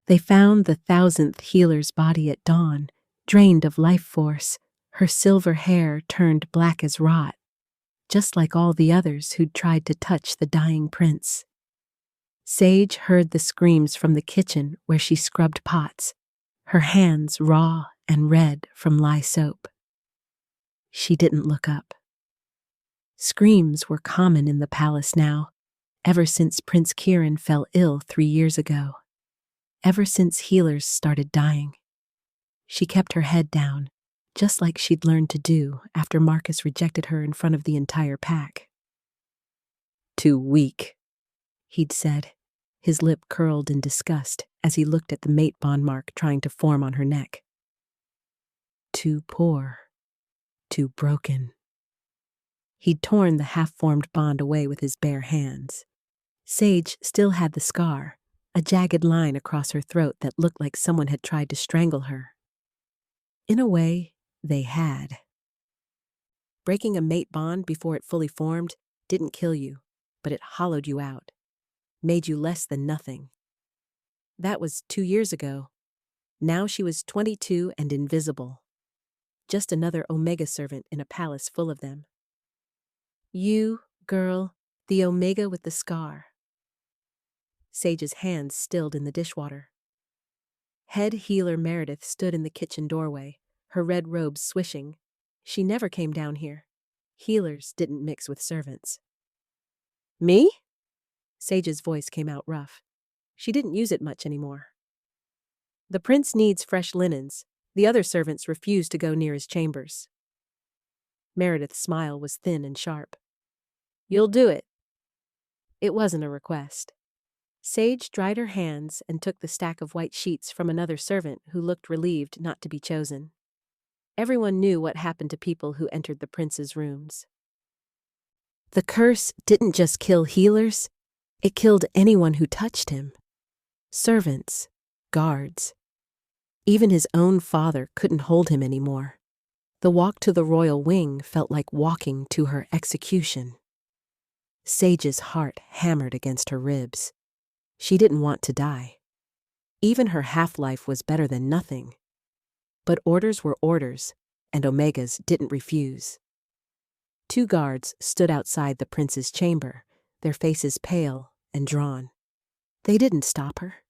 They found the 1,000th healer's body at dawn, drained of life force, her silver hair turned black as rot, just like all the others who'd tried to touch the dying prince. Sage heard the screams from the kitchen where she scrubbed pots, her hands raw and red from lye soap. She didn't look up. Screams were common in the palace now, ever since Prince Kieran fell ill 3 years ago. Ever since healers started dying. She kept her head down, just like she'd learned to do after Marcus rejected her in front of the entire pack. "Too weak," he'd said, his lip curled in disgust as he looked at the mate bond mark trying to form on her neck. "Too poor. Too broken." He'd torn the half-formed bond away with his bare hands. Sage still had the scar, a jagged line across her throat that looked like someone had tried to strangle her. In a way, they had. Breaking a mate bond before it fully formed didn't kill you, but it hollowed you out, made you less than nothing. That was 2 years ago. Now she was 22 and invisible. Just another Omega servant in a palace full of them. "You, girl, the Omega with the scar." Sage's hands stilled in the dishwater. Head healer Meredith stood in the kitchen doorway, her red robes swishing. She never came down here. Healers didn't mix with servants. "Me?" Sage's voice came out rough. She didn't use it much anymore. "The prince needs fresh linens. The other servants refuse to go near his chambers." Meredith's smile was thin and sharp. "You'll do it." It wasn't a request. Sage dried her hands and took the stack of white sheets from another servant who looked relieved not to be chosen. Everyone knew what happened to people who entered the prince's rooms. The curse didn't just kill healers, it killed anyone who touched him. Servants, guards. Even his own father couldn't hold him anymore. The walk to the royal wing felt like walking to her execution. Sage's heart hammered against her ribs. She didn't want to die. Even her half-life was better than nothing. But orders were orders, and Omegas didn't refuse. 2 guards stood outside the prince's chamber, their faces pale and drawn. They didn't stop her.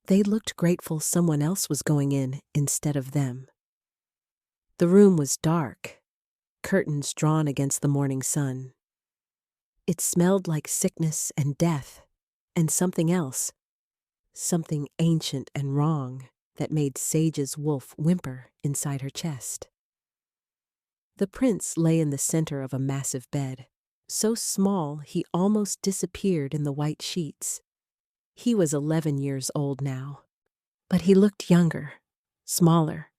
They looked grateful someone else was going in instead of them. The room was dark, curtains drawn against the morning sun. It smelled like sickness and death, and something else, something ancient and wrong that made Sage's wolf whimper inside her chest. The prince lay in the center of a massive bed, so small he almost disappeared in the white sheets. He was 11 years old now, but he looked younger, smaller,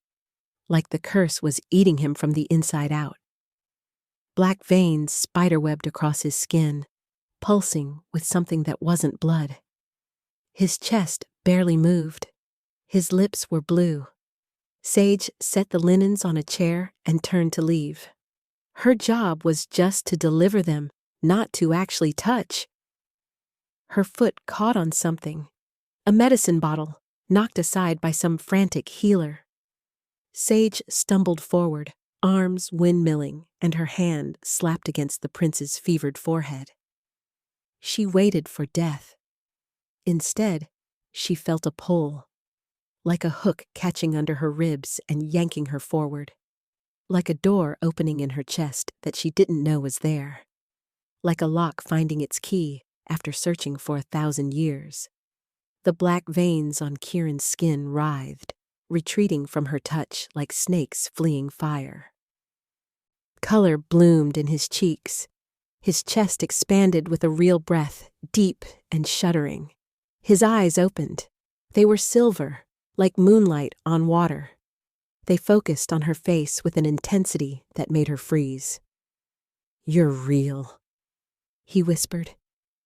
like the curse was eating him from the inside out. Black veins spiderwebbed across his skin, pulsing with something that wasn't blood. His chest barely moved. His lips were blue. Sage set the linens on a chair and turned to leave. Her job was just to deliver them, not to actually touch. Her foot caught on something, a medicine bottle, knocked aside by some frantic healer. Sage stumbled forward, arms windmilling, and her hand slapped against the prince's fevered forehead. She waited for death. Instead, she felt a pull, like a hook catching under her ribs and yanking her forward, like a door opening in her chest that she didn't know was there, like a lock finding its key after searching for 1,000 years. The black veins on Kieran's skin writhed, retreating from her touch like snakes fleeing fire. Color bloomed in his cheeks. His chest expanded with a real breath, deep and shuddering. His eyes opened. They were silver, like moonlight on water. They focused on her face with an intensity that made her freeze. "You're real," he whispered.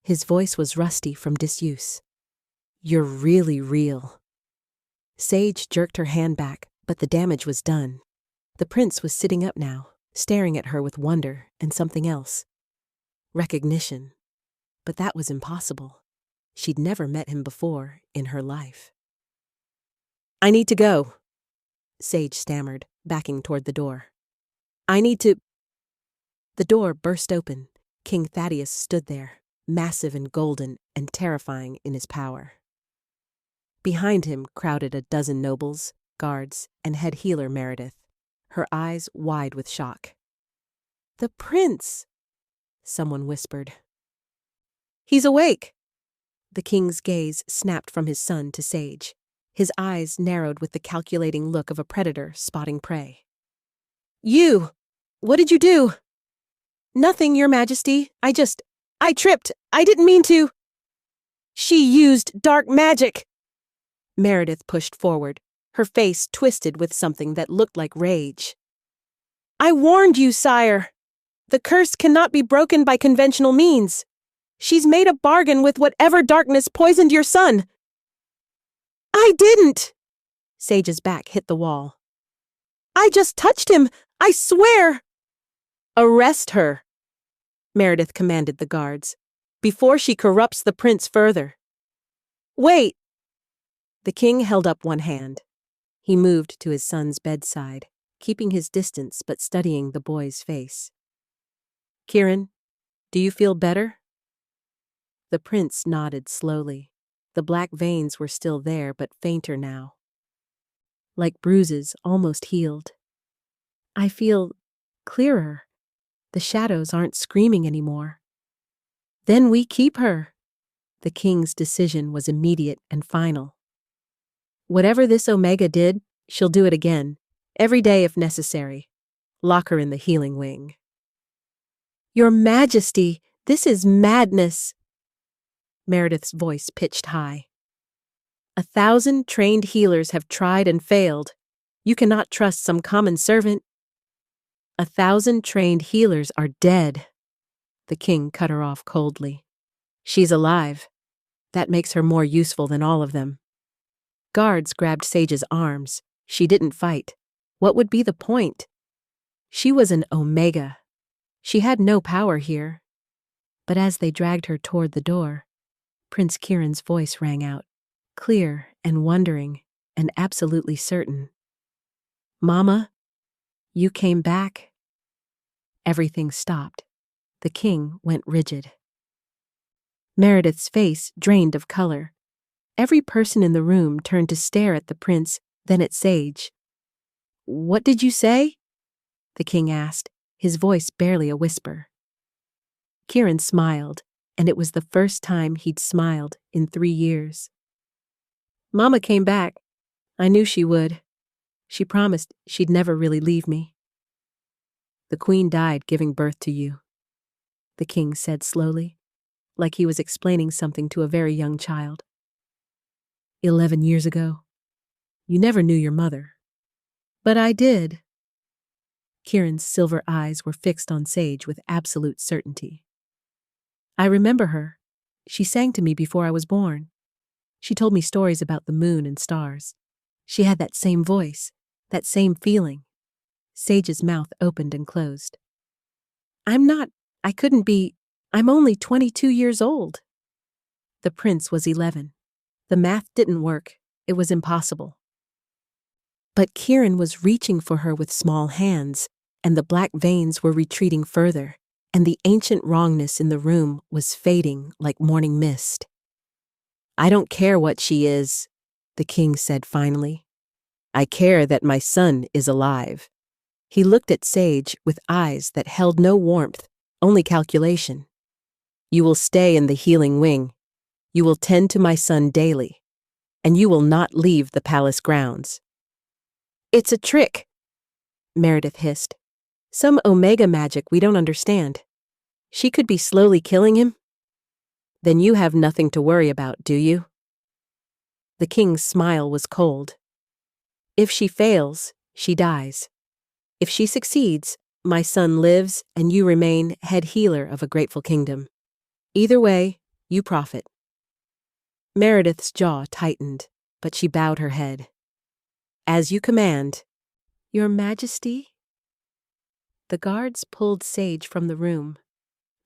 His voice was rusty from disuse. "You're really real." Sage jerked her hand back, but the damage was done. The prince was sitting up now, staring at her with wonder and something else. Recognition. But that was impossible. She'd never met him before in her life. I need to go, Sage stammered, backing toward the door. I need to... The door burst open. King Thaddeus stood there, massive and golden and terrifying in his power. Behind him crowded a dozen nobles, guards, and head healer Meredith, her eyes wide with shock. "The prince," someone whispered. "He's awake." The king's gaze snapped from his son to Sage. His eyes narrowed with the calculating look of a predator spotting prey. "You! What did you do?" "Nothing, Your Majesty. I tripped. I didn't mean to." "She used dark magic." Meredith pushed forward, her face twisted with something that looked like rage. "I warned you, sire. The curse cannot be broken by conventional means. She's made a bargain with whatever darkness poisoned your son." "I didn't." Sage's back hit the wall. "I just touched him. I swear." "Arrest her," Meredith commanded the guards, "before she corrupts the prince further." "Wait." The king held up one hand. He moved to his son's bedside, keeping his distance but studying the boy's face. "Kieran, do you feel better?" The prince nodded slowly. The black veins were still there but fainter now. Like bruises almost healed. "I feel clearer. The shadows aren't screaming anymore." "Then we keep her." The king's decision was immediate and final. "Whatever this Omega did, she'll do it again, every day if necessary. Lock her in the healing wing." "Your Majesty, this is madness." Meredith's voice pitched high. 1,000 trained healers have tried and failed. You cannot trust some common servant. 1,000 trained healers are dead. The king cut her off coldly. She's alive. That makes her more useful than all of them. Guards grabbed Sage's arms. She didn't fight. What would be the point? She was an Omega. She had no power here. But as they dragged her toward the door, Prince Kieran's voice rang out, clear and wondering and absolutely certain. "Mama, you came back." Everything stopped. The king went rigid. Meredith's face drained of color. Every person in the room turned to stare at the prince, then at Sage. "What did you say?" the king asked, his voice barely a whisper. Kieran smiled, and it was the first time he'd smiled in 3 years. "Mama came back. I knew she would. She promised she'd never really leave me." "The queen died giving birth to you," the king said slowly, like he was explaining something to a very young child. 11 years ago. You never knew your mother." "But I did." Kieran's silver eyes were fixed on Sage with absolute certainty. "I remember her. She sang to me before I was born. She told me stories about the moon and stars. She had that same voice, that same feeling." Sage's mouth opened and closed. I couldn't be. I'm only 22 years old." The prince was 11. The math didn't work. It was impossible. But Kieran was reaching for her with small hands, and the black veins were retreating further, and the ancient wrongness in the room was fading like morning mist. "I don't care what she is," the king said finally. "I care that my son is alive." He looked at Sage with eyes that held no warmth, only calculation. "You will stay in the healing wing. You will tend to my son daily, and you will not leave the palace grounds." "It's a trick," Meredith hissed. "Some Omega magic we don't understand. She could be slowly killing him." "Then you have nothing to worry about, do you?" The king's smile was cold. "If she fails, she dies. If she succeeds, my son lives and you remain head healer of a grateful kingdom. Either way, you profit." Meredith's jaw tightened, but she bowed her head. "As you command." "Your Majesty?" The guards pulled Sage from the room.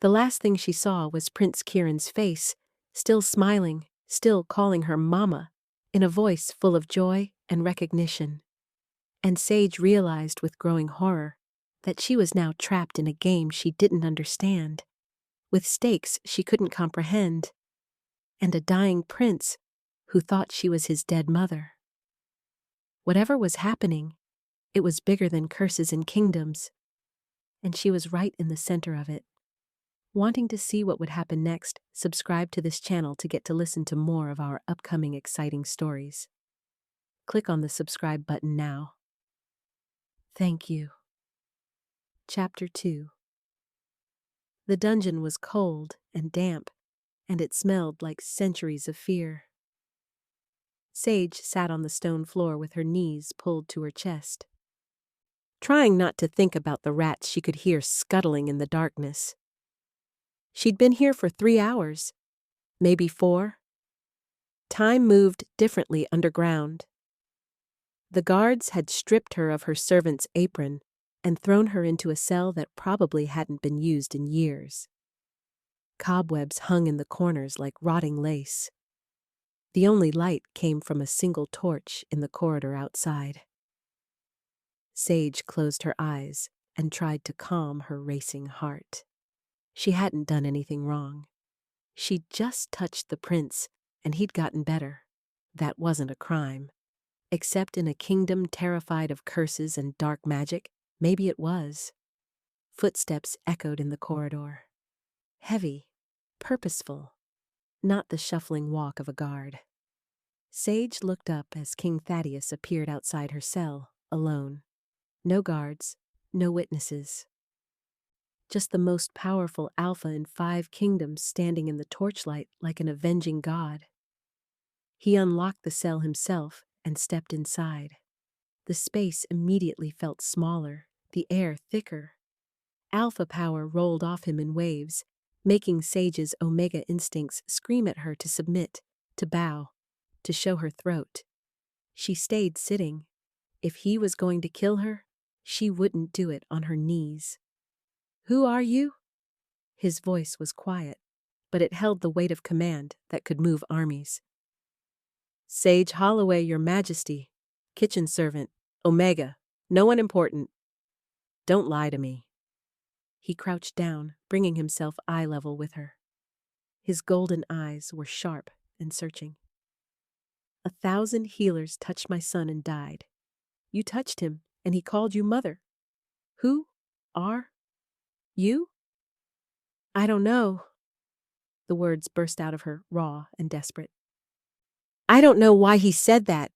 The last thing she saw was Prince Kieran's face, still smiling, still calling her Mama, in a voice full of joy and recognition. And Sage realized with growing horror that she was now trapped in a game she didn't understand, with stakes she couldn't comprehend, and a dying prince who thought she was his dead mother. Whatever was happening, it was bigger than curses and kingdoms, and she was right in the center of it. Wanting to see what would happen next, subscribe to this channel to get to listen to more of our upcoming exciting stories. Click on the subscribe button now. Thank you. Chapter 2. The dungeon was cold and damp, and it smelled like centuries of fear. Sage sat on the stone floor with her knees pulled to her chest, trying not to think about the rats she could hear scuttling in the darkness. She'd been here for 3 hours, maybe 4. Time moved differently underground. The guards had stripped her of her servant's apron and thrown her into a cell that probably hadn't been used in years. Cobwebs hung in the corners like rotting lace. The only light came from a single torch in the corridor outside. Sage closed her eyes and tried to calm her racing heart. She hadn't done anything wrong. She'd just touched the prince, and he'd gotten better. That wasn't a crime. Except in a kingdom terrified of curses and dark magic, maybe it was. Footsteps echoed in the corridor. Heavy, purposeful, not the shuffling walk of a guard. Sage looked up as King Thaddeus appeared outside her cell, alone. No guards, no witnesses. Just the most powerful alpha in 5 kingdoms standing in the torchlight like an avenging god. He unlocked the cell himself and stepped inside. The space immediately felt smaller, the air thicker. Alpha power rolled off him in waves, making Sage's Omega instincts scream at her to submit, to bow, to show her throat. She stayed sitting. If he was going to kill her, she wouldn't do it on her knees. "Who are you?" His voice was quiet, but it held the weight of command that could move armies. "Sage Holloway, your majesty. Kitchen servant. Omega. No one important. Don't lie to me." He crouched down, bringing himself eye level with her. His golden eyes were sharp and searching. "1,000 healers touched my son and died. You touched him, and he called you mother. Who are you?" "I don't know." The words burst out of her, raw and desperate. "I don't know why he said that.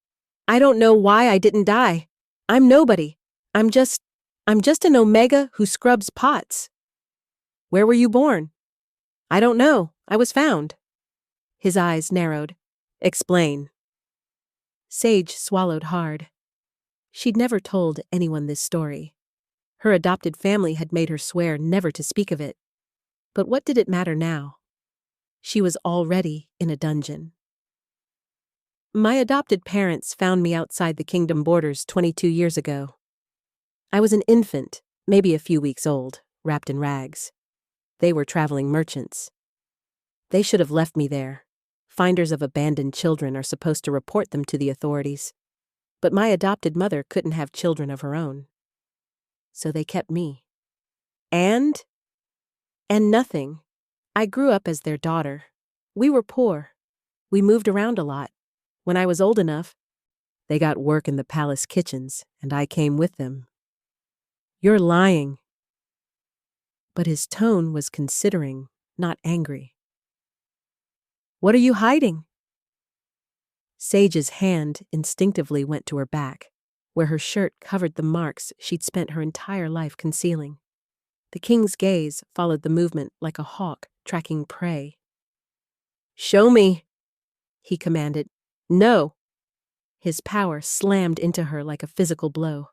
I don't know why I didn't die. I'm nobody. I'm just an Omega who scrubs pots." "Where were you born?" "I don't know. I was found." His eyes narrowed. "Explain." Sage swallowed hard. She'd never told anyone this story. Her adopted family had made her swear never to speak of it. But what did it matter now? She was already in a dungeon. "My adopted parents found me outside the kingdom borders 22 years ago. I was an infant, maybe a few weeks old, wrapped in rags. They were traveling merchants. They should have left me there. Finders of abandoned children are supposed to report them to the authorities. But my adopted mother couldn't have children of her own. So they kept me. And nothing. I grew up as their daughter. We were poor. We moved around a lot. When I was old enough, they got work in the palace kitchens, and I came with them." "You're lying." But his tone was considering, not angry. "What are you hiding?" Sage's hand instinctively went to her back, where her shirt covered the marks she'd spent her entire life concealing. The king's gaze followed the movement like a hawk tracking prey. "Show me," he commanded. "No." His power slammed into her like a physical blow.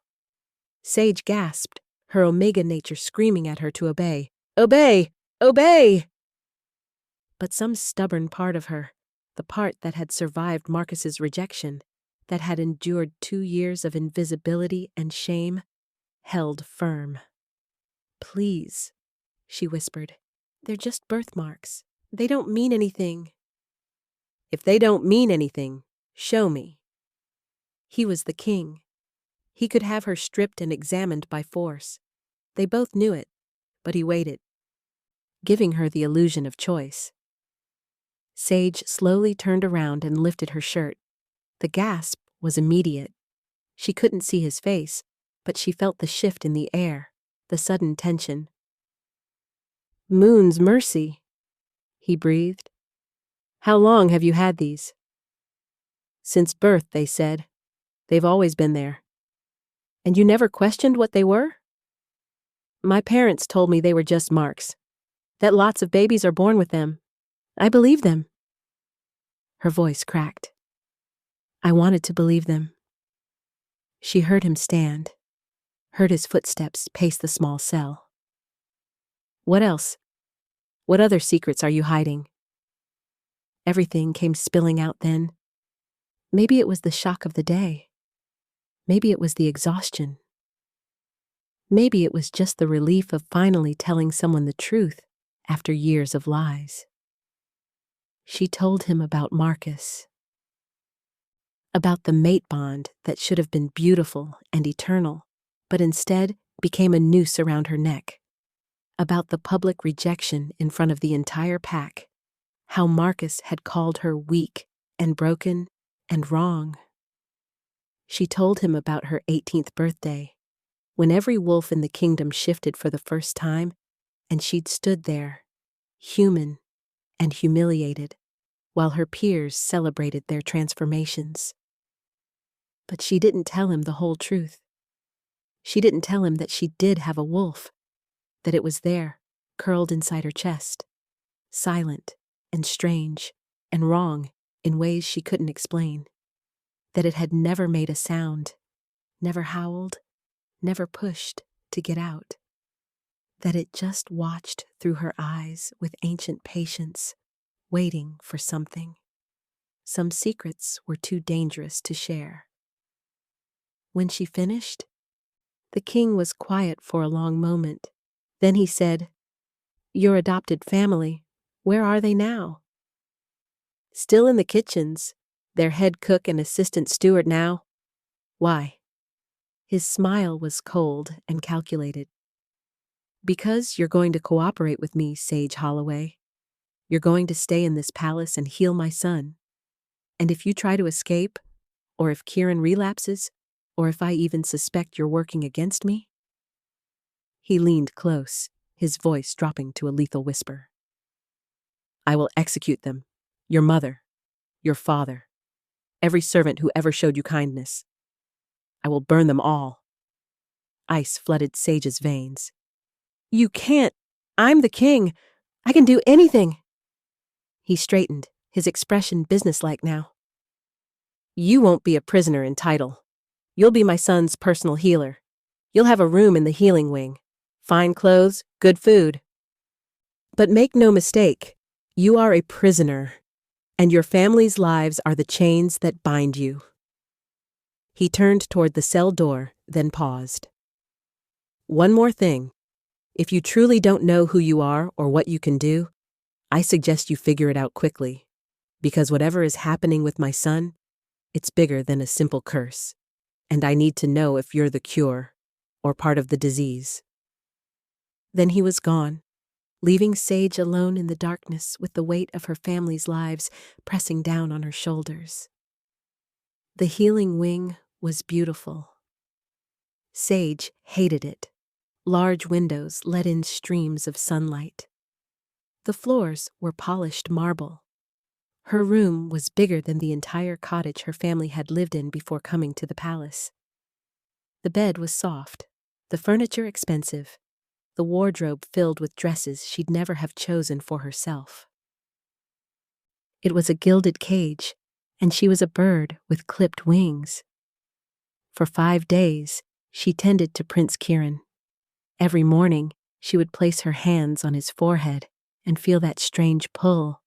Sage gasped, her Omega nature screaming at her to obey. "Obey! Obey!" But some stubborn part of her, the part that had survived Marcus's rejection, that had endured 2 years of invisibility and shame, held firm. "Please," she whispered. "They're just birthmarks. They don't mean anything." "If they don't mean anything, Show me. He was the king. He could have her stripped and examined by force. They both knew it, but he waited, giving her the illusion of choice. Sage slowly turned around and lifted her shirt. The gasp was immediate. She couldn't see his face, but she felt the shift in the air, the sudden tension. "Moon's mercy," he breathed. "How long have you had these?" "Since birth," they said. "They've always been there." "And you never questioned what they were?" "My parents told me they were just marks, that lots of babies are born with them. I believe them." Her voice cracked. "I wanted to believe them." She heard him stand, heard his footsteps pace the small cell. "What else? What other secrets are you hiding?" Everything came spilling out then. Maybe it was the shock of the day. Maybe it was the exhaustion. Maybe it was just the relief of finally telling someone the truth after years of lies. She told him about Marcus, about the mate bond that should have been beautiful and eternal, but instead became a noose around her neck, about the public rejection in front of the entire pack, how Marcus had called her weak and broken and wrong. She told him about her 18th birthday, when every wolf in the kingdom shifted for the first time, and she'd stood there, human and humiliated, while her peers celebrated their transformations. But she didn't tell him the whole truth. She didn't tell him that she did have a wolf, that it was there, curled inside her chest, silent and strange and wrong in ways she couldn't explain, that it had never made a sound, never howled, never pushed to get out, that it just watched through her eyes with ancient patience, waiting for something. Some secrets were too dangerous to share. When she finished, the king was quiet for a long moment. Then he said, "Your adopted family, where are they now?" "Still in the kitchens, their head cook and assistant steward now." "Why?" His smile was cold and calculated. "Because you're going to cooperate with me, Sage Holloway. You're going to stay in this palace and heal my son. And if you try to escape, or if Kieran relapses, or if I even suspect you're working against me." He leaned close, his voice dropping to a lethal whisper. "I will execute them. Your mother, your father, every servant who ever showed you kindness. I will burn them all." Ice flooded Sage's veins. "You can't. I'm the king. I can do anything." He straightened, his expression businesslike now. "You won't be a prisoner in title. You'll be my son's personal healer. You'll have a room in the healing wing. Fine clothes, good food. But make no mistake, you are a prisoner, and your family's lives are the chains that bind you." He turned toward the cell door, then paused. "One more thing. If you truly don't know who you are or what you can do, I suggest you figure it out quickly, because whatever is happening with my son, it's bigger than a simple curse, and I need to know if you're the cure or part of the disease." Then he was gone, leaving Sage alone in the darkness with the weight of her family's lives pressing down on her shoulders. The healing wing was beautiful. Sage hated it. Large windows let in streams of sunlight. The floors were polished marble. Her room was bigger than the entire cottage her family had lived in before coming to the palace. The bed was soft, the furniture expensive, the wardrobe filled with dresses she'd never have chosen for herself. It was a gilded cage, and she was a bird with clipped wings. For 5 days, she tended to Prince Kieran. Every morning, she would place her hands on his forehead and feel that strange pull,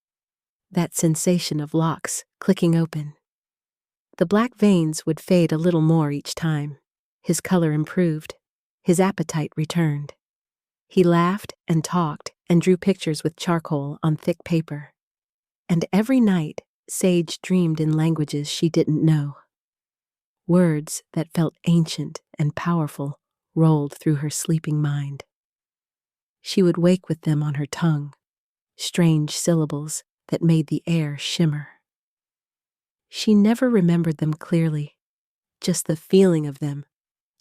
that sensation of locks clicking open. The black veins would fade a little more each time. His color improved. His appetite returned. He laughed and talked and drew pictures with charcoal on thick paper. And every night, Sage dreamed in languages she didn't know. Words that felt ancient and powerful rolled through her sleeping mind. She would wake with them on her tongue, strange syllables that made the air shimmer. She never remembered them clearly, just the feeling of them,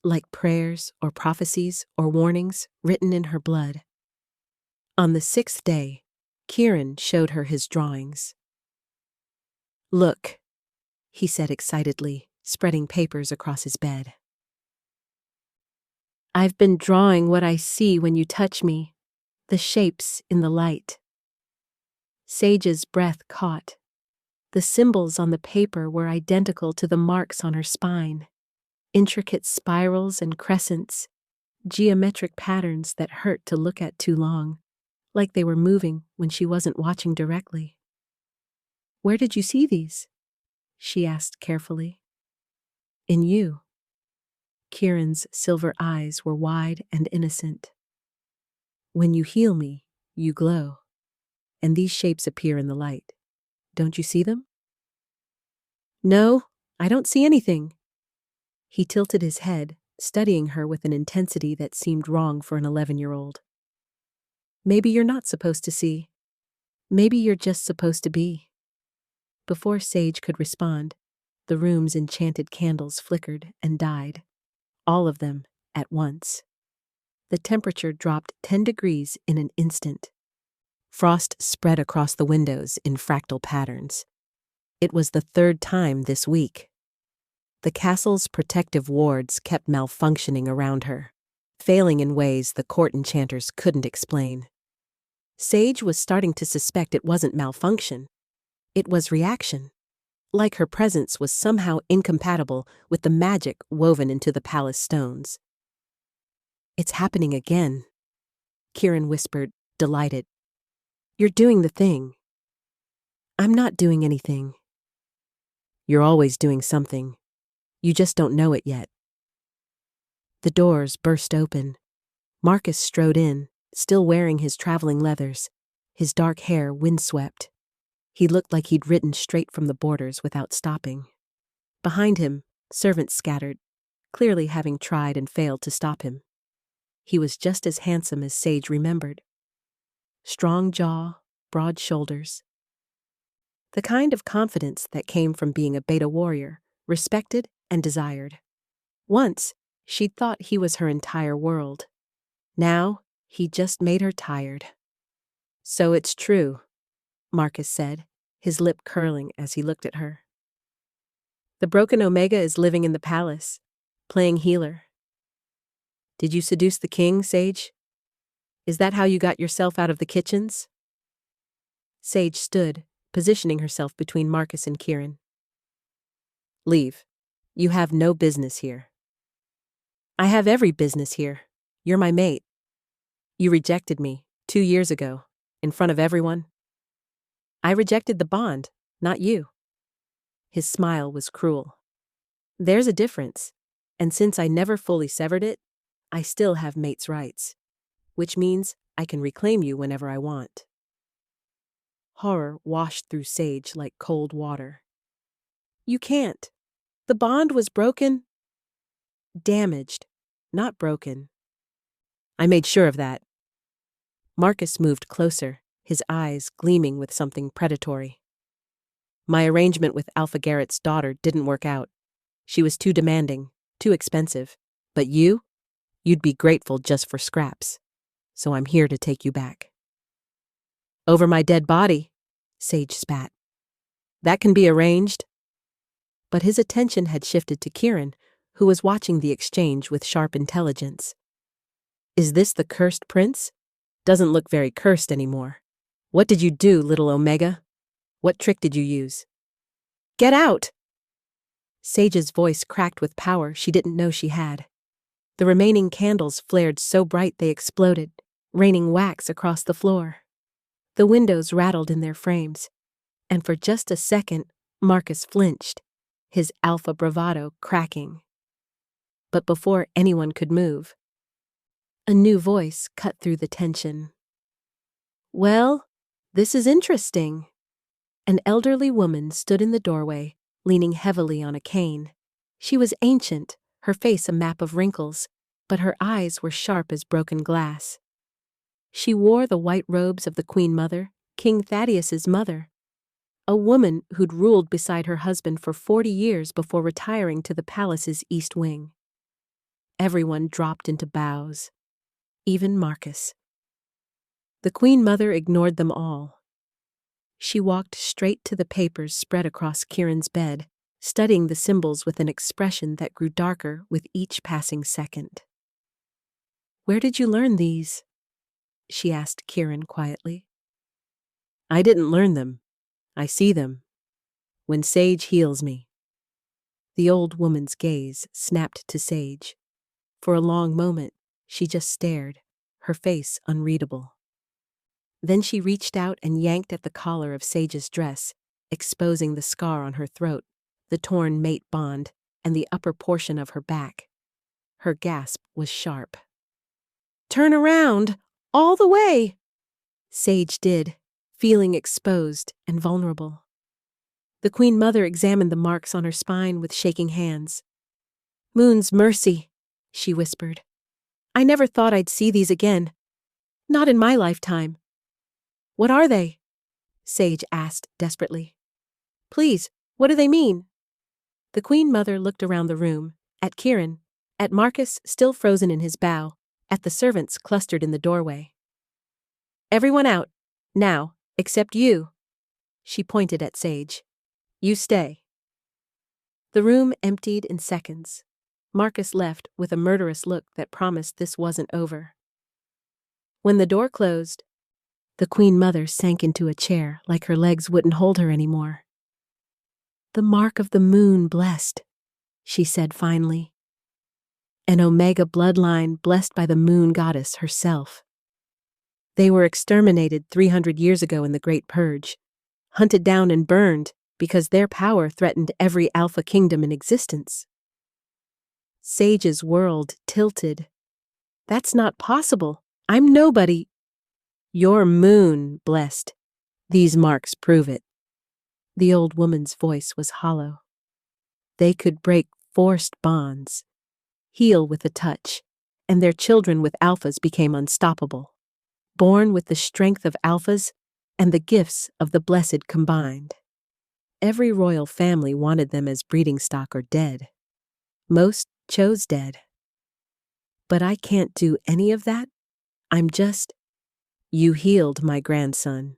like prayers or prophecies or warnings written in her blood. On the 6th day, Kieran showed her his drawings. "Look," he said excitedly, spreading papers across his bed. "I've been drawing what I see when you touch me, the shapes in the light." Sage's breath caught. The symbols on the paper were identical to the marks on her spine. Intricate spirals and crescents, geometric patterns that hurt to look at too long, like they were moving when she wasn't watching directly. "Where did you see these?" she asked carefully. "In you." Kieran's silver eyes were wide and innocent. "When you heal me, you glow, and these shapes appear in the light. Don't you see them?" "No, I don't see anything." He tilted his head, studying her with an intensity that seemed wrong for an 11-year-old. "Maybe you're not supposed to see. Maybe you're just supposed to be." Before Sage could respond, the room's enchanted candles flickered and died, all of them at once. The temperature dropped 10 degrees in an instant. Frost spread across the windows in fractal patterns. It was the 3rd time this week. The castle's protective wards kept malfunctioning around her, failing in ways the court enchanters couldn't explain. Sage was starting to suspect it wasn't malfunction. It was reaction, like her presence was somehow incompatible with the magic woven into the palace stones. "It's happening again," Kieran whispered, delighted. "You're doing the thing." "I'm not doing anything." "You're always doing something. You just don't know it yet." The doors burst open. Marcus strode in, still wearing his traveling leathers, his dark hair windswept. He looked like he'd ridden straight from the borders without stopping. Behind him, servants scattered, clearly having tried and failed to stop him. He was just as handsome as Sage remembered. Strong jaw, broad shoulders. The kind of confidence that came from being a beta warrior, respected and desired. Once, she'd thought he was her entire world. Now, he just made her tired. "So it's true," Marcus said, his lip curling as he looked at her. "The broken Omega is living in the palace, playing healer." "Did you seduce the king, Sage? Is that how you got yourself out of the kitchens?" Sage stood, positioning herself between Marcus and Kieran. "Leave. You have no business here." "I have every business here. You're my mate. You rejected me 2 years ago, in front of everyone." "I rejected the bond, not you." His smile was cruel. "There's a difference, and since I never fully severed it, I still have mate's rights, which means I can reclaim you whenever I want." Horror washed through Sage like cold water. "You can't. The bond was broken." "Damaged, not broken." "I made sure of that." Marcus moved closer, his eyes gleaming with something predatory. "My arrangement with Alpha Garrett's daughter didn't work out. She was too demanding, too expensive. But you'd be grateful just for scraps. So I'm here to take you back." "Over my dead body," Sage spat. "That can be arranged." But his attention had shifted to Kieran, who was watching the exchange with sharp intelligence. "Is this the cursed prince? Doesn't look very cursed anymore. What did you do, little Omega? What trick did you use?" "Get out!" Sage's voice cracked with power she didn't know she had. The remaining candles flared so bright they exploded, raining wax across the floor. The windows rattled in their frames, and for just a second, Marcus flinched, his alpha bravado cracking. But before anyone could move, a new voice cut through the tension. "Well, this is interesting." An elderly woman stood in the doorway, leaning heavily on a cane. She was ancient, her face a map of wrinkles, but her eyes were sharp as broken glass. She wore the white robes of the Queen Mother, King Thaddeus's mother, a woman who'd ruled beside her husband for 40 years before retiring to the palace's east wing. Everyone dropped into bows, even Marcus. The Queen Mother ignored them all. She walked straight to the papers spread across Kieran's bed, studying the symbols with an expression that grew darker with each passing second. "Where did you learn these?" she asked Kieran quietly. "I didn't learn them. I see them. When Sage heals me." The old woman's gaze snapped to Sage. For a long moment, she just stared, her face unreadable. Then she reached out and yanked at the collar of Sage's dress, exposing the scar on her throat, the torn mate bond, and the upper portion of her back. Her gasp was sharp. "Turn around! All the way!" Sage did, feeling exposed and vulnerable. The Queen Mother examined the marks on her spine with shaking hands. "Moon's mercy," she whispered. "I never thought I'd see these again. Not in my lifetime." "What are they?" Sage asked desperately. "Please, what do they mean?" The Queen Mother looked around the room, at Kieran, at Marcus still frozen in his bow, at the servants clustered in the doorway. "Everyone out, now, except you." She pointed at Sage. "You stay." The room emptied in seconds. Marcus left with a murderous look that promised this wasn't over. When the door closed, the Queen Mother sank into a chair like her legs wouldn't hold her anymore. "The mark of the moon blessed," she said finally. "An Omega bloodline blessed by the moon goddess herself. They were exterminated 300 years ago in the Great Purge, hunted down and burned because their power threatened every Alpha kingdom in existence." Sage's world tilted. "That's not possible. I'm nobody." "Your moon blessed. These marks prove it." The old woman's voice was hollow. "They could break forced bonds, heal with a touch, and their children with alphas became unstoppable, born with the strength of alphas and the gifts of the blessed combined. Every royal family wanted them as breeding stock or dead. Most chose dead. But I can't do any of that. I'm just... You healed my grandson.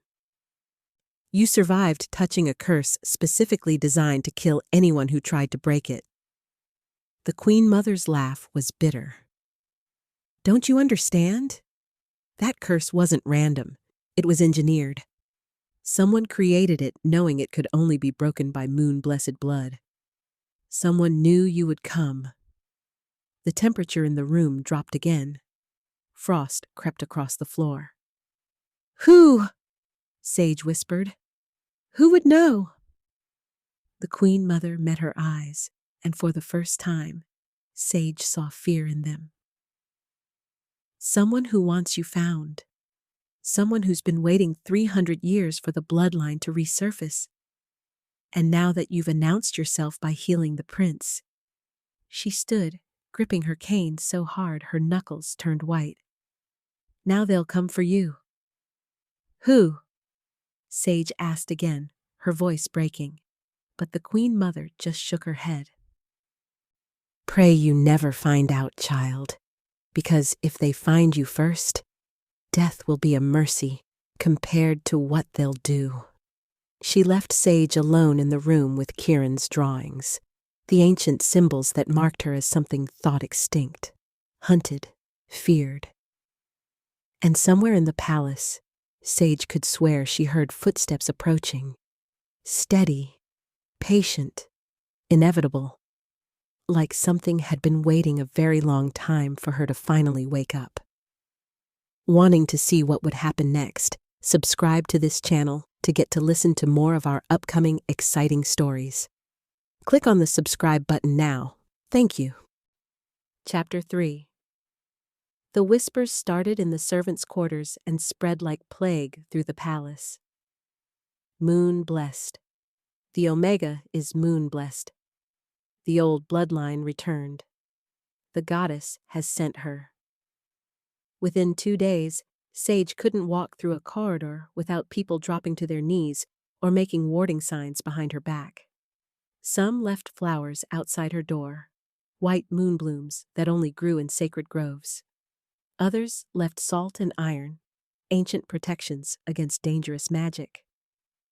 You survived touching a curse specifically designed to kill anyone who tried to break it." The Queen Mother's laugh was bitter. "Don't you understand? That curse wasn't random. It was engineered. Someone created it knowing it could only be broken by moon-blessed blood. Someone knew you would come." The temperature in the room dropped again. Frost crept across the floor. "Who?" Sage whispered. "Who would know?" The Queen Mother met her eyes, and for the first time, Sage saw fear in them. "Someone who wants you found. Someone who's been waiting 300 years for the bloodline to resurface. And now that you've announced yourself by healing the prince." She stood, gripping her cane so hard her knuckles turned white. "Now they'll come for you." "Who?" Sage asked again, her voice breaking, but the Queen Mother just shook her head. "Pray you never find out, child, because if they find you first, death will be a mercy compared to what they'll do." She left Sage alone in the room with Kieran's drawings, the ancient symbols that marked her as something thought extinct, hunted, feared. And somewhere in the palace, Sage could swear she heard footsteps approaching, steady, patient, inevitable, like something had been waiting a very long time for her to finally wake up. Wanting to see what would happen next, subscribe to this channel to get to listen to more of our upcoming exciting stories. Click on the subscribe button now. Thank you. Chapter 3. The whispers started in the servants' quarters and spread like plague through the palace. Moon blessed. The Omega is moon blessed. The old bloodline returned. The goddess has sent her. Within 2 days, Sage couldn't walk through a corridor without people dropping to their knees or making warding signs behind her back. Some left flowers outside her door, white moonblooms that only grew in sacred groves. Others left salt and iron, ancient protections against dangerous magic.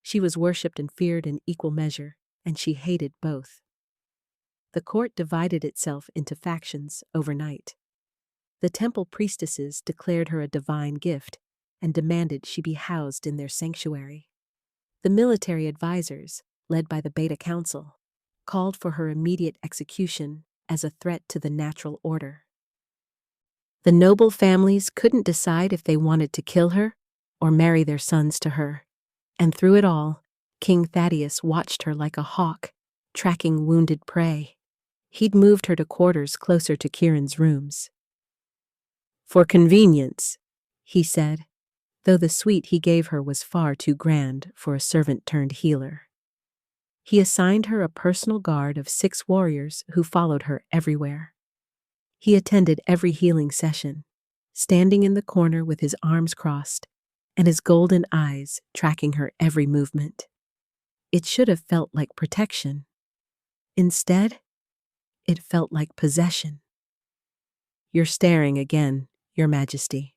She was worshipped and feared in equal measure, and she hated both. The court divided itself into factions overnight. The temple priestesses declared her a divine gift and demanded she be housed in their sanctuary. The military advisors, led by the Beta Council, called for her immediate execution as a threat to the natural order. The noble families couldn't decide if they wanted to kill her or marry their sons to her, and through it all, King Thaddeus watched her like a hawk, tracking wounded prey. He'd moved her to quarters closer to Kieran's rooms. "For convenience," he said, though the suite he gave her was far too grand for a servant-turned-healer. He assigned her a personal guard of 6 warriors who followed her everywhere. He attended every healing session, standing in the corner with his arms crossed and his golden eyes tracking her every movement. It should have felt like protection. Instead, it felt like possession. "You're staring again, Your Majesty,"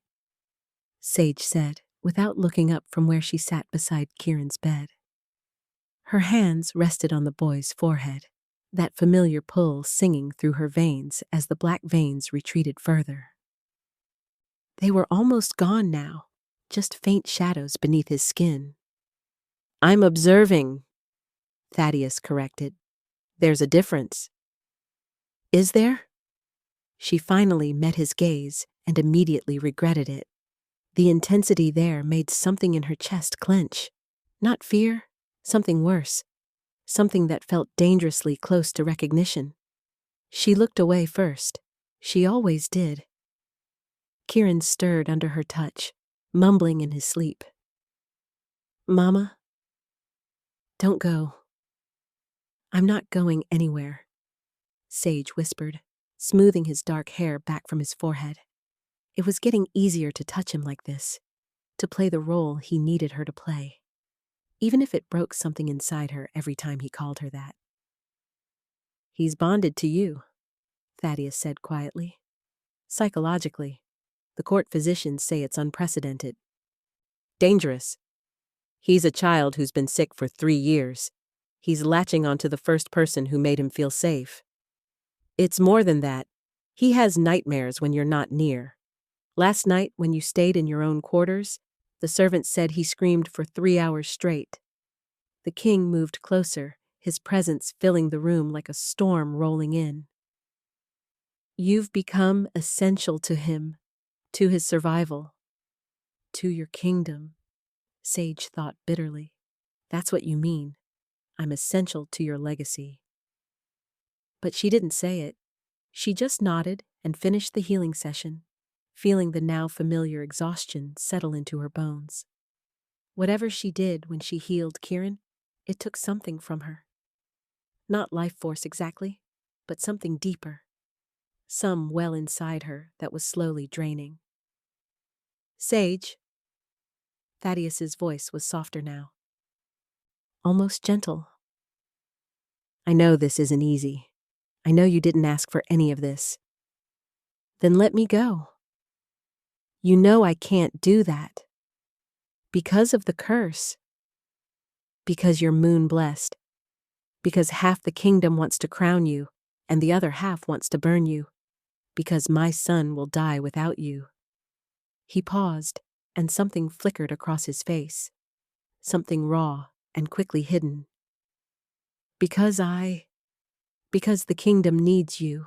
Sage said, without looking up from where she sat beside Kieran's bed. Her hands rested on the boy's forehead, that familiar pull singing through her veins as the black veins retreated further. They were almost gone now, just faint shadows beneath his skin. "I'm observing," Thaddeus corrected. "There's a difference." "Is there?" She finally met his gaze and immediately regretted it. The intensity there made something in her chest clench. Not fear, something worse. Something that felt dangerously close to recognition. She looked away first. She always did. Kieran stirred under her touch, mumbling in his sleep. "Mama, don't go." "I'm not going anywhere," Sage whispered, smoothing his dark hair back from his forehead. It was getting easier to touch him like this, to play the role he needed her to play, even if it broke something inside her every time he called her that. "He's bonded to you," Thaddeus said quietly. "Psychologically, the court physicians say it's unprecedented. Dangerous. He's a child who's been sick for 3 years. He's latching onto the first person who made him feel safe. It's more than that. He has nightmares when you're not near. Last night, when you stayed in your own quarters, the servant said he screamed for 3 hours straight." The king moved closer, his presence filling the room like a storm rolling in. "You've become essential to him, to his survival, to your kingdom," Sage thought bitterly. "That's what you mean. I'm essential to your legacy." But she didn't say it. She just nodded and finished the healing session, feeling the now familiar exhaustion settle into her bones. Whatever she did when she healed Kieran, it took something from her. Not life force exactly, but something deeper. Some well inside her that was slowly draining. "Sage." Thaddeus's voice was softer now, almost gentle. "I know this isn't easy. I know you didn't ask for any of this. Then let me go. You know I can't do that. Because of the curse. Because you're moon blessed. Because half the kingdom wants to crown you, and the other half wants to burn you. Because my son will die without you." He paused, and something flickered across his face. Something raw and quickly hidden. Because the kingdom needs you."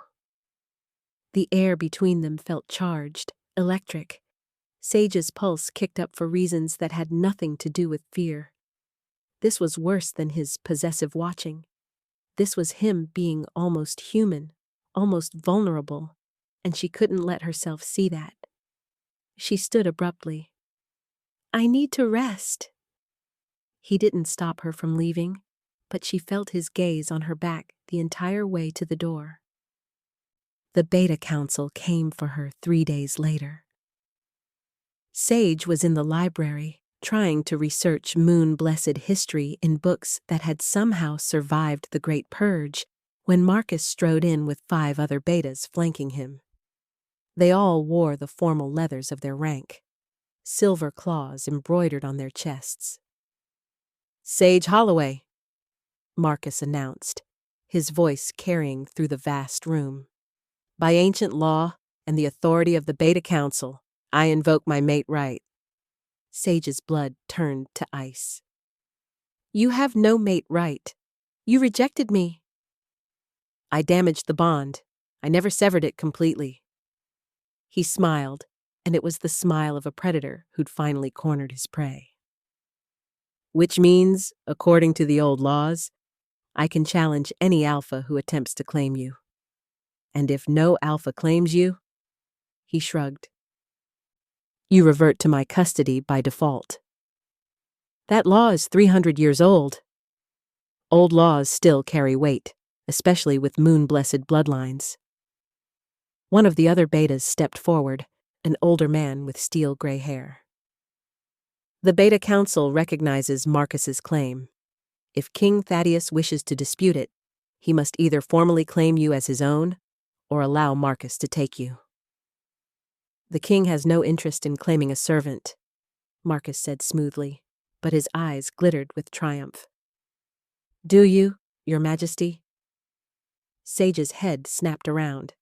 The air between them felt charged, electric. Sage's pulse kicked up for reasons that had nothing to do with fear. This was worse than his possessive watching. This was him being almost human, almost vulnerable, and she couldn't let herself see that. She stood abruptly. "I need to rest." He didn't stop her from leaving, but she felt his gaze on her back the entire way to the door. The Beta Council came for her 3 days later. Sage was in the library, trying to research moon-blessed history in books that had somehow survived the Great Purge, when Marcus strode in with 5 other betas flanking him. They all wore the formal leathers of their rank, silver claws embroidered on their chests. "Sage Holloway," Marcus announced, his voice carrying through the vast room. "By ancient law and the authority of the Beta Council, I invoke my mate right." Sage's blood turned to ice. "You have no mate right. You rejected me." "I damaged the bond. I never severed it completely." He smiled, and it was the smile of a predator who'd finally cornered his prey. "Which means, according to the old laws, I can challenge any alpha who attempts to claim you. And if no alpha claims you," he shrugged, "you revert to my custody by default. That law is 300 years old. Old laws still carry weight, especially with moon-blessed bloodlines." One of the other betas stepped forward, an older man with steel-gray hair. "The Beta Council recognizes Marcus's claim. If King Thaddeus wishes to dispute it, he must either formally claim you as his own or allow Marcus to take you." "The king has no interest in claiming a servant," Marcus said smoothly, but his eyes glittered with triumph. "Do you, Your Majesty?" Sage's head snapped around.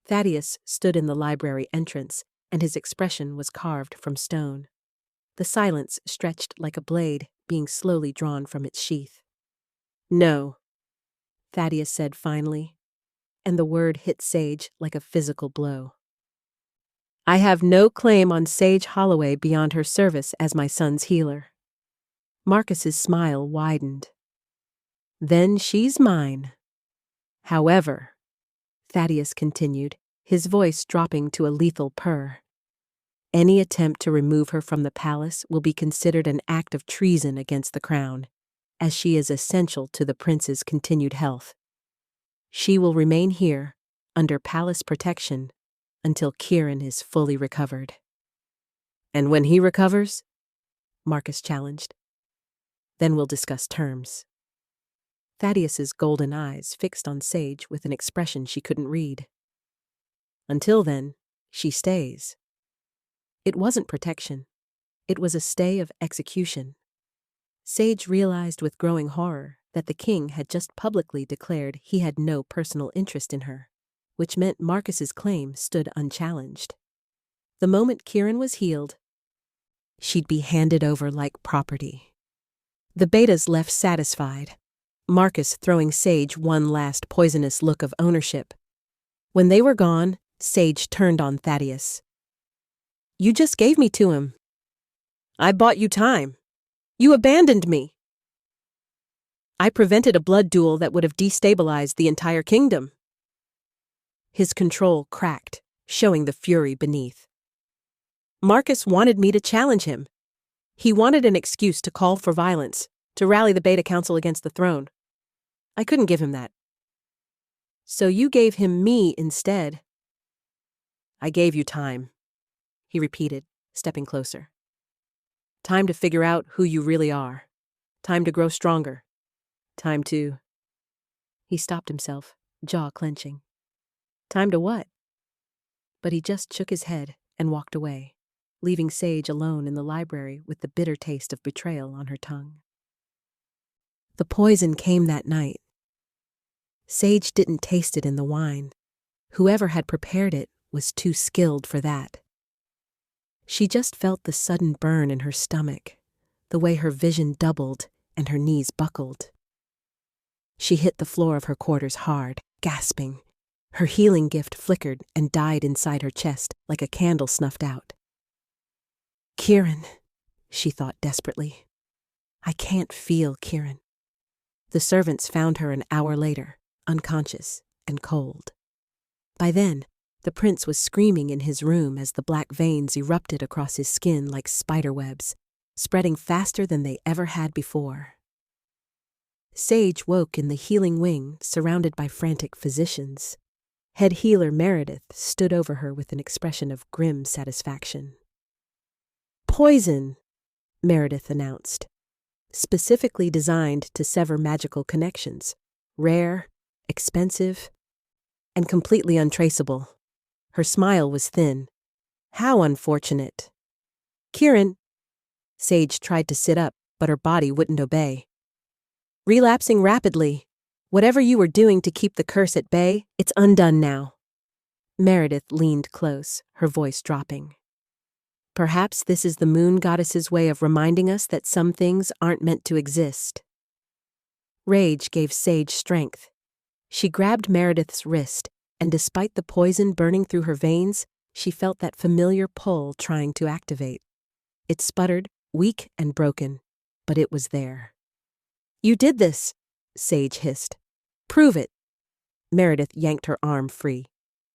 Thaddeus stood in the library entrance, and his expression was carved from stone. The silence stretched like a blade being slowly drawn from its sheath. "No," Thaddeus said finally, and the word hit Sage like a physical blow. "I have no claim on Sage Holloway beyond her service as my son's healer." Marcus's smile widened. "Then she's mine. However," Thaddeus continued, his voice dropping to a lethal purr, "any attempt to remove her from the palace will be considered an act of treason against the crown, as she is essential to the prince's continued health. She will remain here, under palace protection, until Kieran is fully recovered." "And when he recovers?" Marcus challenged. "Then we'll discuss terms." Thaddeus's golden eyes fixed on Sage with an expression she couldn't read. "Until then, she stays." It wasn't protection. It was a stay of execution. Sage realized with growing horror that the king had just publicly declared he had no personal interest in her, which meant Marcus's claim stood unchallenged. The moment Kieran was healed, she'd be handed over like property. The betas left satisfied, Marcus throwing Sage one last poisonous look of ownership. When they were gone, Sage turned on Thaddeus. "You just gave me to him. I bought you time. You abandoned me. I prevented a blood duel that would have destabilized the entire kingdom." His control cracked, showing the fury beneath. "Marcus wanted me to challenge him. He wanted an excuse to call for violence, to rally the Beta Council against the throne. I couldn't give him that. So you gave him me instead." "I gave you time," he repeated, stepping closer. "Time to figure out who you really are. Time to grow stronger. Time to—" He stopped himself, jaw clenching. Time to what? But he just shook his head and walked away, leaving Sage alone in the library with the bitter taste of betrayal on her tongue. The poison came that night. Sage didn't taste it in the wine. Whoever had prepared it was too skilled for that. She just felt the sudden burn in her stomach, the way her vision doubled and her knees buckled. She hit the floor of her quarters hard, gasping. Her healing gift flickered and died inside her chest like a candle snuffed out. Kieran, she thought desperately. I can't feel Kieran. The servants found her an hour later, unconscious and cold. By then, the prince was screaming in his room as the black veins erupted across his skin like spider webs, spreading faster than they ever had before. Sage woke in the healing wing, surrounded by frantic physicians. Head healer Meredith stood over her with an expression of grim satisfaction. "Poison," Meredith announced. "Specifically designed to sever magical connections. Rare, expensive, and completely untraceable." Her smile was thin. "How unfortunate." "Kieran." Sage tried to sit up, but her body wouldn't obey. "Relapsing rapidly. Whatever you were doing to keep the curse at bay, it's undone now." Meredith leaned close, her voice dropping. "Perhaps this is the moon goddess's way of reminding us that some things aren't meant to exist." Rage gave Sage strength. She grabbed Meredith's wrist, and despite the poison burning through her veins, she felt that familiar pull trying to activate. It sputtered, weak and broken, but it was there. "You did this," Sage hissed. "Prove it." Meredith yanked her arm free.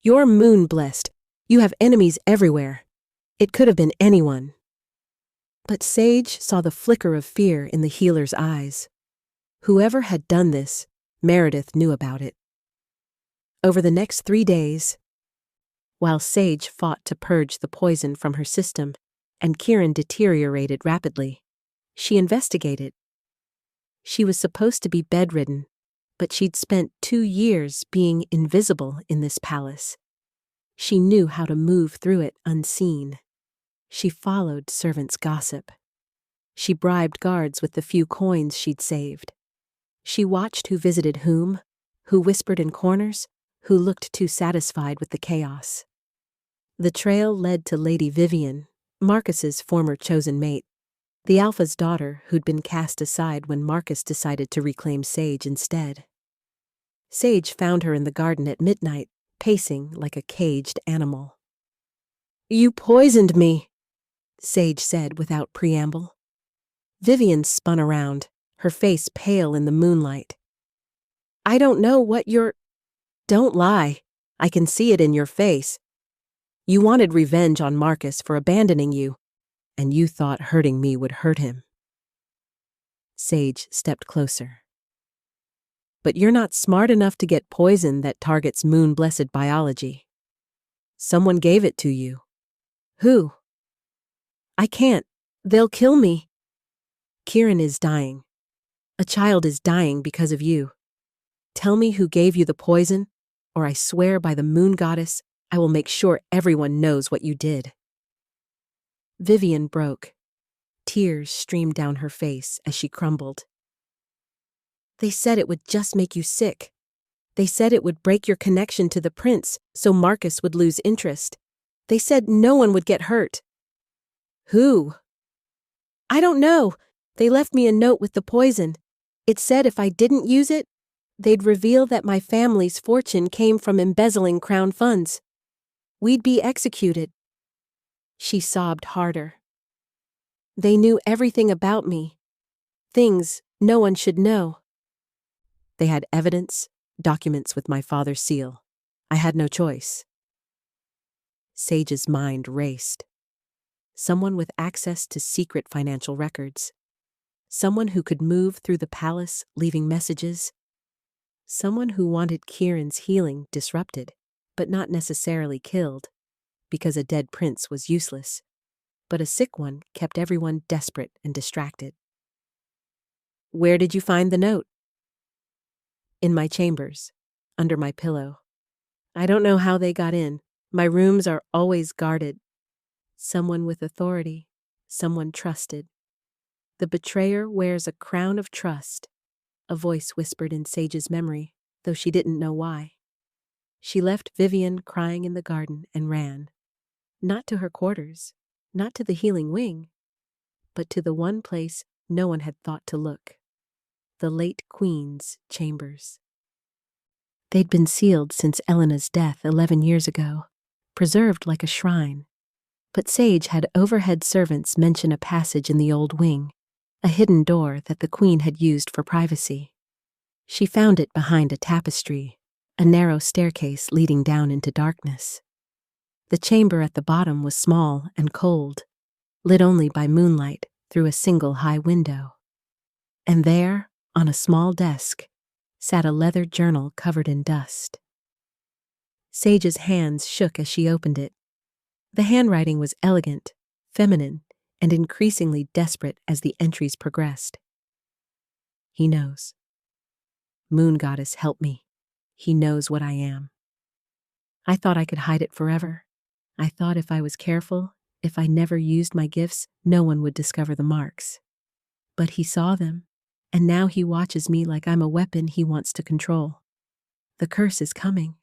"You're moon-blessed. You have enemies everywhere. It could have been anyone." But Sage saw the flicker of fear in the healer's eyes. Whoever had done this, Meredith knew about it. Over the next 3 days, while Sage fought to purge the poison from her system and Kieran deteriorated rapidly, she investigated. She was supposed to be bedridden, but she'd spent 2 years being invisible in this palace. She knew how to move through it unseen. She followed servants' gossip. She bribed guards with the few coins she'd saved. She watched who visited whom, who whispered in corners, who looked too satisfied with the chaos. The trail led to Lady Vivian, Marcus's former chosen mate, the Alpha's daughter who'd been cast aside when Marcus decided to reclaim Sage instead. Sage found her in the garden at midnight, pacing like a caged animal. "You poisoned me," Sage said without preamble. Vivian spun around, her face pale in the moonlight. "I don't know what you're—" "Don't lie. I can see it in your face. You wanted revenge on Marcus for abandoning you, and you thought hurting me would hurt him." Sage stepped closer. "But you're not smart enough to get poison that targets moon-blessed biology. Someone gave it to you." "Who?" "I can't. They'll kill me." "Kieran is dying. A child is dying because of you. Tell me who gave you the poison, or I swear by the moon goddess, I will make sure everyone knows what you did." Vivian broke. Tears streamed down her face as she crumbled. "They said it would just make you sick. They said it would break your connection to the prince, so Marcus would lose interest. They said no one would get hurt." "Who?" "I don't know. They left me a note with the poison. It said if I didn't use it, they'd reveal that my family's fortune came from embezzling crown funds. We'd be executed." She sobbed harder. "They knew everything about me. Things no one should know." "They had evidence, documents with my father's seal. I had no choice." Sage's mind raced. Someone with access to secret financial records. Someone who could move through the palace, leaving messages. Someone who wanted Kieran's healing disrupted, but not necessarily killed, because a dead prince was useless, but a sick one kept everyone desperate and distracted. "Where did you find the note?" "In my chambers, under my pillow. I don't know how they got in. My rooms are always guarded. Someone with authority, someone trusted. The betrayer wears a crown of trust," a voice whispered in Sage's memory, though she didn't know why. She left Vivian crying in the garden and ran. Not to her quarters, not to the healing wing, but to the one place no one had thought to look. The late Queen's chambers. They'd been sealed since Elena's death 11 years ago, preserved like a shrine. But Sage had overhead servants mention a passage in the old wing, a hidden door that the Queen had used for privacy. She found it behind a tapestry, a narrow staircase leading down into darkness. The chamber at the bottom was small and cold, lit only by moonlight through a single high window. And there, on a small desk, sat a leather journal covered in dust. Sage's hands shook as she opened it. The handwriting was elegant, feminine, and increasingly desperate as the entries progressed. He knows. Moon goddess, help me. He knows what I am. I thought I could hide it forever. I thought if I was careful, if I never used my gifts, no one would discover the marks. But he saw them, and now he watches me like I'm a weapon he wants to control. The curse is coming.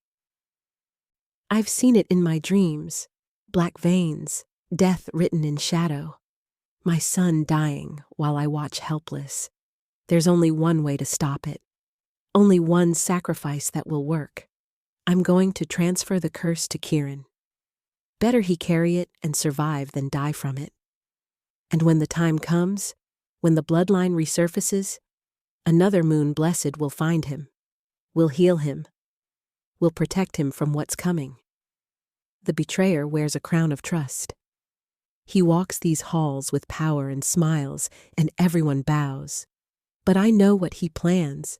I've seen it in my dreams. Black veins, death written in shadow. My son dying while I watch helpless. There's only one way to stop it. Only one sacrifice that will work. I'm going to transfer the curse to Kieran. Better he carry it and survive than die from it. And when the time comes, when the bloodline resurfaces, another moon blessed will find him, will heal him, will protect him from what's coming. The betrayer wears a crown of trust. He walks these halls with power and smiles, and everyone bows. But I know what he plans.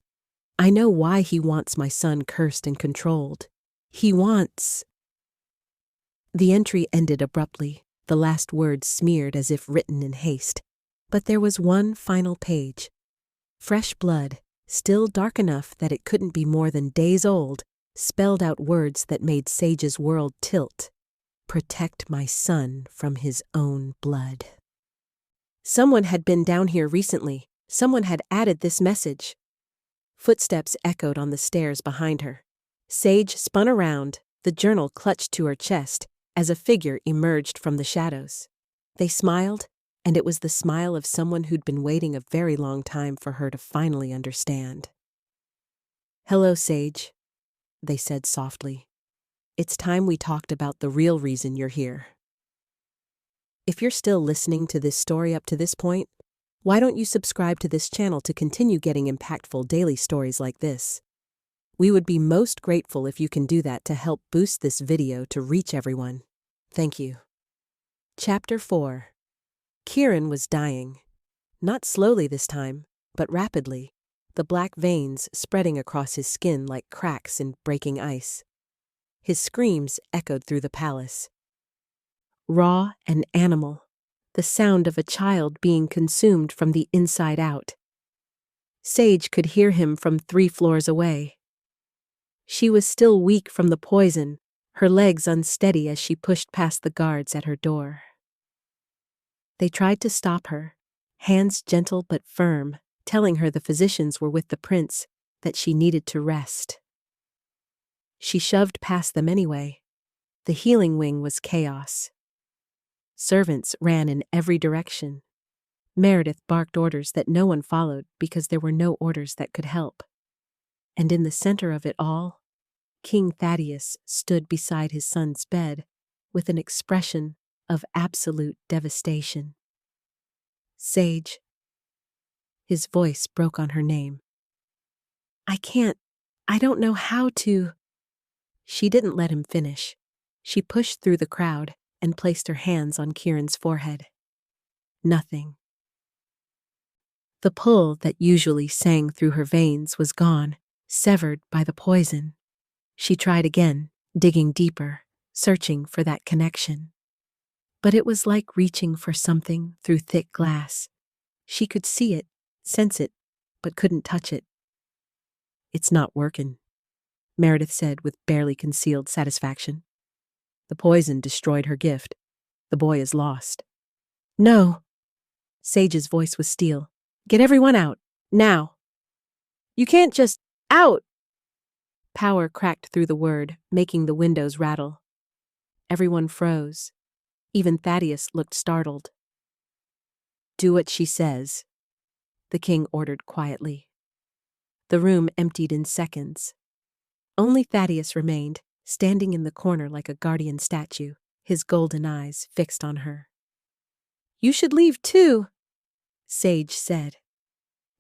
I know why he wants my son cursed and controlled. He wants... The entry ended abruptly, the last words smeared as if written in haste. But there was one final page. Fresh blood, still dark enough that it couldn't be more than days old, spelled out words that made Sage's world tilt. Protect my son from his own blood. Someone had been down here recently. Someone had added this message. Footsteps echoed on the stairs behind her. Sage spun around, the journal clutched to her chest, as a figure emerged from the shadows. They smiled, and it was the smile of someone who'd been waiting a very long time for her to finally understand. "Hello, Sage," they said softly. "It's time we talked about the real reason you're here." If you're still listening to this story up to this point, why don't you subscribe to this channel to continue getting impactful daily stories like this? We would be most grateful if you can do that to help boost this video to reach everyone. Thank you. Chapter 4. Kieran was dying. Not slowly this time, but rapidly, the black veins spreading across his skin like cracks in breaking ice. His screams echoed through the palace. Raw and animal, the sound of a child being consumed from the inside out. Sage could hear him from 3 floors away. She was still weak from the poison, her legs unsteady as she pushed past the guards at her door. They tried to stop her, hands gentle but firm, telling her the physicians were with the prince, that she needed to rest. She shoved past them anyway. The healing wing was chaos. Servants ran in every direction. Meredith barked orders that no one followed because there were no orders that could help. And in the center of it all, King Thaddeus stood beside his son's bed with an expression of absolute devastation. "Sage." His voice broke on her name. I don't know how to." She didn't let him finish. She pushed through the crowd and placed her hands on Kieran's forehead. Nothing. The pull that usually sang through her veins was gone, severed by the poison. She tried again, digging deeper, searching for that connection. But it was like reaching for something through thick glass. She could see it, sense it, but couldn't touch it. "It's not working," Meredith said with barely concealed satisfaction. "The poison destroyed her gift. The boy is lost." "No." Sage's voice was steel. "Get everyone out, now. You can't just... out!" Power cracked through the word, making the windows rattle. Everyone froze. Even Thaddeus looked startled. "Do what she says," the king ordered quietly. The room emptied in seconds. Only Thaddeus remained, standing in the corner like a guardian statue, his golden eyes fixed on her. "You should leave too," Sage said.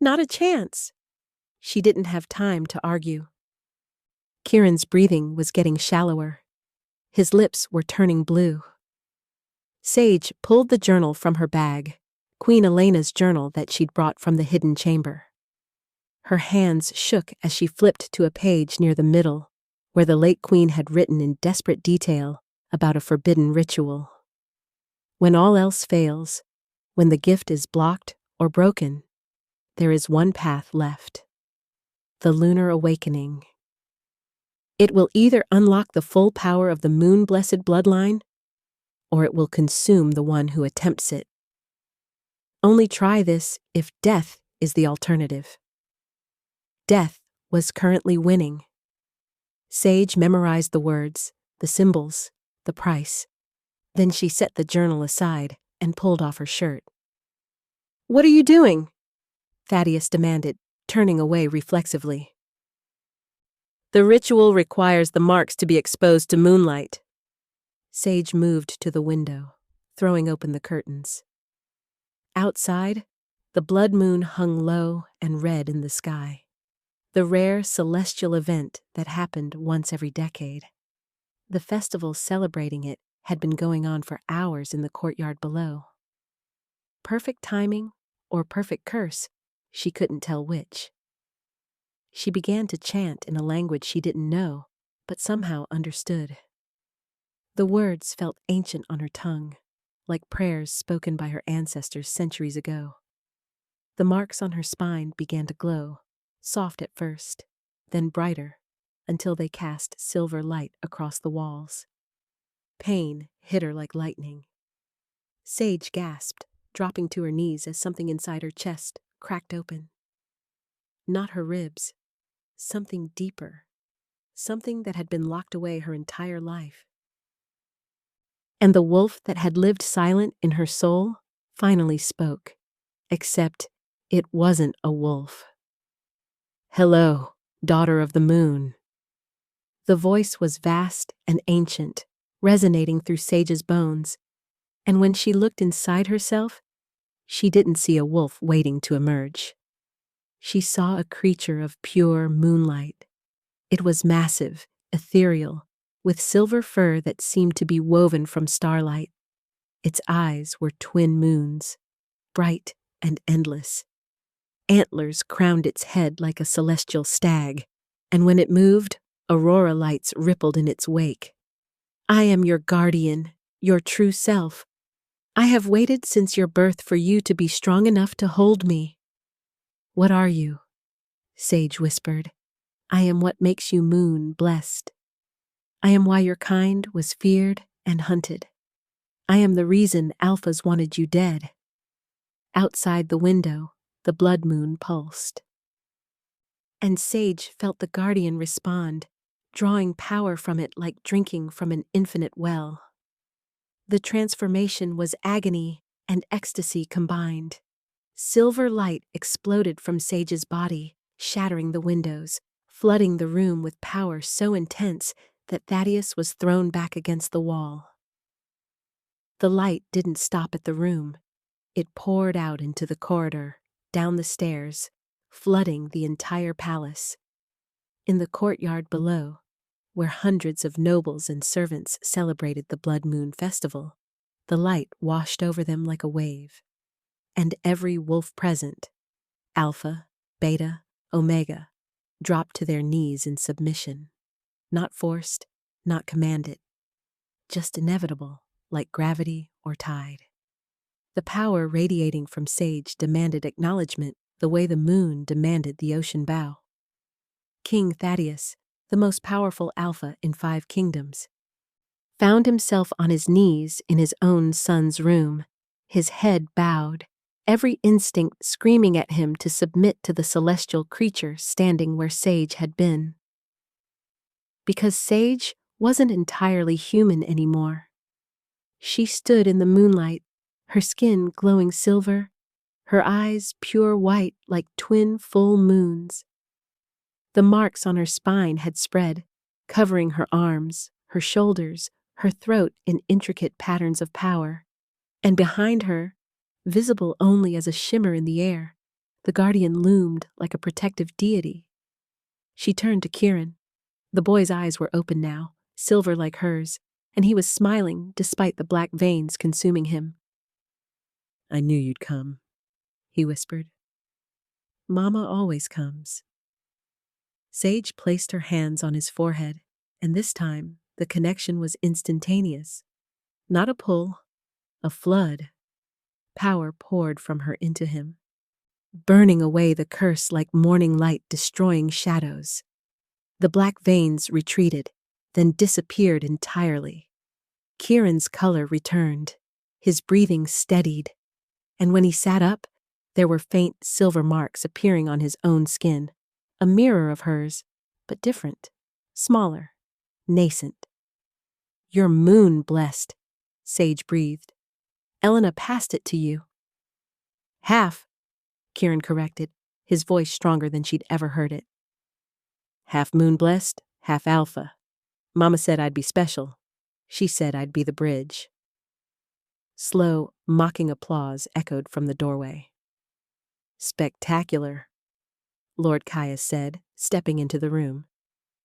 "Not a chance." She didn't have time to argue. Kieran's breathing was getting shallower. His lips were turning blue. Sage pulled the journal from her bag, Queen Elena's journal that she'd brought from the hidden chamber. Her hands shook as she flipped to a page near the middle, where the late queen had written in desperate detail about a forbidden ritual. When all else fails, when the gift is blocked or broken, there is one path left: the lunar awakening. It will either unlock the full power of the moon-blessed bloodline, or it will consume the one who attempts it. Only try this if death is the alternative. Death was currently winning. Sage memorized the words, the symbols, the price. Then she set the journal aside and pulled off her shirt. "What are you doing?" Thaddeus demanded, turning away reflexively. "The ritual requires the marks to be exposed to moonlight." Sage moved to the window, throwing open the curtains. Outside, the blood moon hung low and red in the sky, the rare celestial event that happened once every decade. The festival celebrating it had been going on for hours in the courtyard below. Perfect timing or perfect curse, she couldn't tell which. She began to chant in a language she didn't know, but somehow understood. The words felt ancient on her tongue, like prayers spoken by her ancestors centuries ago. The marks on her spine began to glow, soft at first, then brighter, until they cast silver light across the walls. Pain hit her like lightning. Sage gasped, dropping to her knees as something inside her chest cracked open. Not her ribs, something deeper, something that had been locked away her entire life. And the wolf that had lived silent in her soul finally spoke, except it wasn't a wolf. "Hello, daughter of the moon." The voice was vast and ancient, resonating through Sage's bones, and when she looked inside herself, she didn't see a wolf waiting to emerge. She saw a creature of pure moonlight. It was massive, ethereal, with silver fur that seemed to be woven from starlight. Its eyes were twin moons, bright and endless. Antlers crowned its head like a celestial stag, and when it moved, aurora lights rippled in its wake. "I am your guardian, your true self. I have waited since your birth for you to be strong enough to hold me." "What are you?" Sage whispered. "I am what makes you moon blessed. I am why your kind was feared and hunted. I am the reason alphas wanted you dead." Outside the window, the blood moon pulsed. And Sage felt the guardian respond, drawing power from it like drinking from an infinite well. The transformation was agony and ecstasy combined. Silver light exploded from Sage's body, shattering the windows, flooding the room with power so intense that Thaddeus was thrown back against the wall. The light didn't stop at the room. It poured out into the corridor, down the stairs, flooding the entire palace. In the courtyard below, where hundreds of nobles and servants celebrated the Blood Moon Festival, the light washed over them like a wave. And every wolf present, Alpha, Beta, Omega, dropped to their knees in submission. Not forced, not commanded, just inevitable, like gravity or tide. The power radiating from Sage demanded acknowledgement the way the moon demanded the ocean bow. King Thaddeus, the most powerful alpha in 5 kingdoms, found himself on his knees in his own son's room, his head bowed, every instinct screaming at him to submit to the celestial creature standing where Sage had been. Because Sage wasn't entirely human anymore. She stood in the moonlight, her skin glowing silver, her eyes pure white like twin full moons. The marks on her spine had spread, covering her arms, her shoulders, her throat in intricate patterns of power. And behind her, visible only as a shimmer in the air, the guardian loomed like a protective deity. She turned to Kieran. The boy's eyes were open now, silver like hers, and he was smiling despite the black veins consuming him. I knew you'd come, he whispered. Mama always comes. Sage placed her hands on his forehead, and this time the connection was instantaneous. Not a pull, a flood. Power poured from her into him, burning away the curse like morning light destroying shadows. The black veins retreated, then disappeared entirely. Kieran's color returned, his breathing steadied, and when he sat up, there were faint silver marks appearing on his own skin, a mirror of hers, but different, smaller, nascent. You're moon-blessed, Sage breathed. Elena passed it to you. Half, Kieran corrected, his voice stronger than she'd ever heard it. Half moon-blessed, half alpha. Mama said I'd be special. She said I'd be the bridge. Slow, mocking applause echoed from the doorway. Spectacular, Lord Caius said, stepping into the room.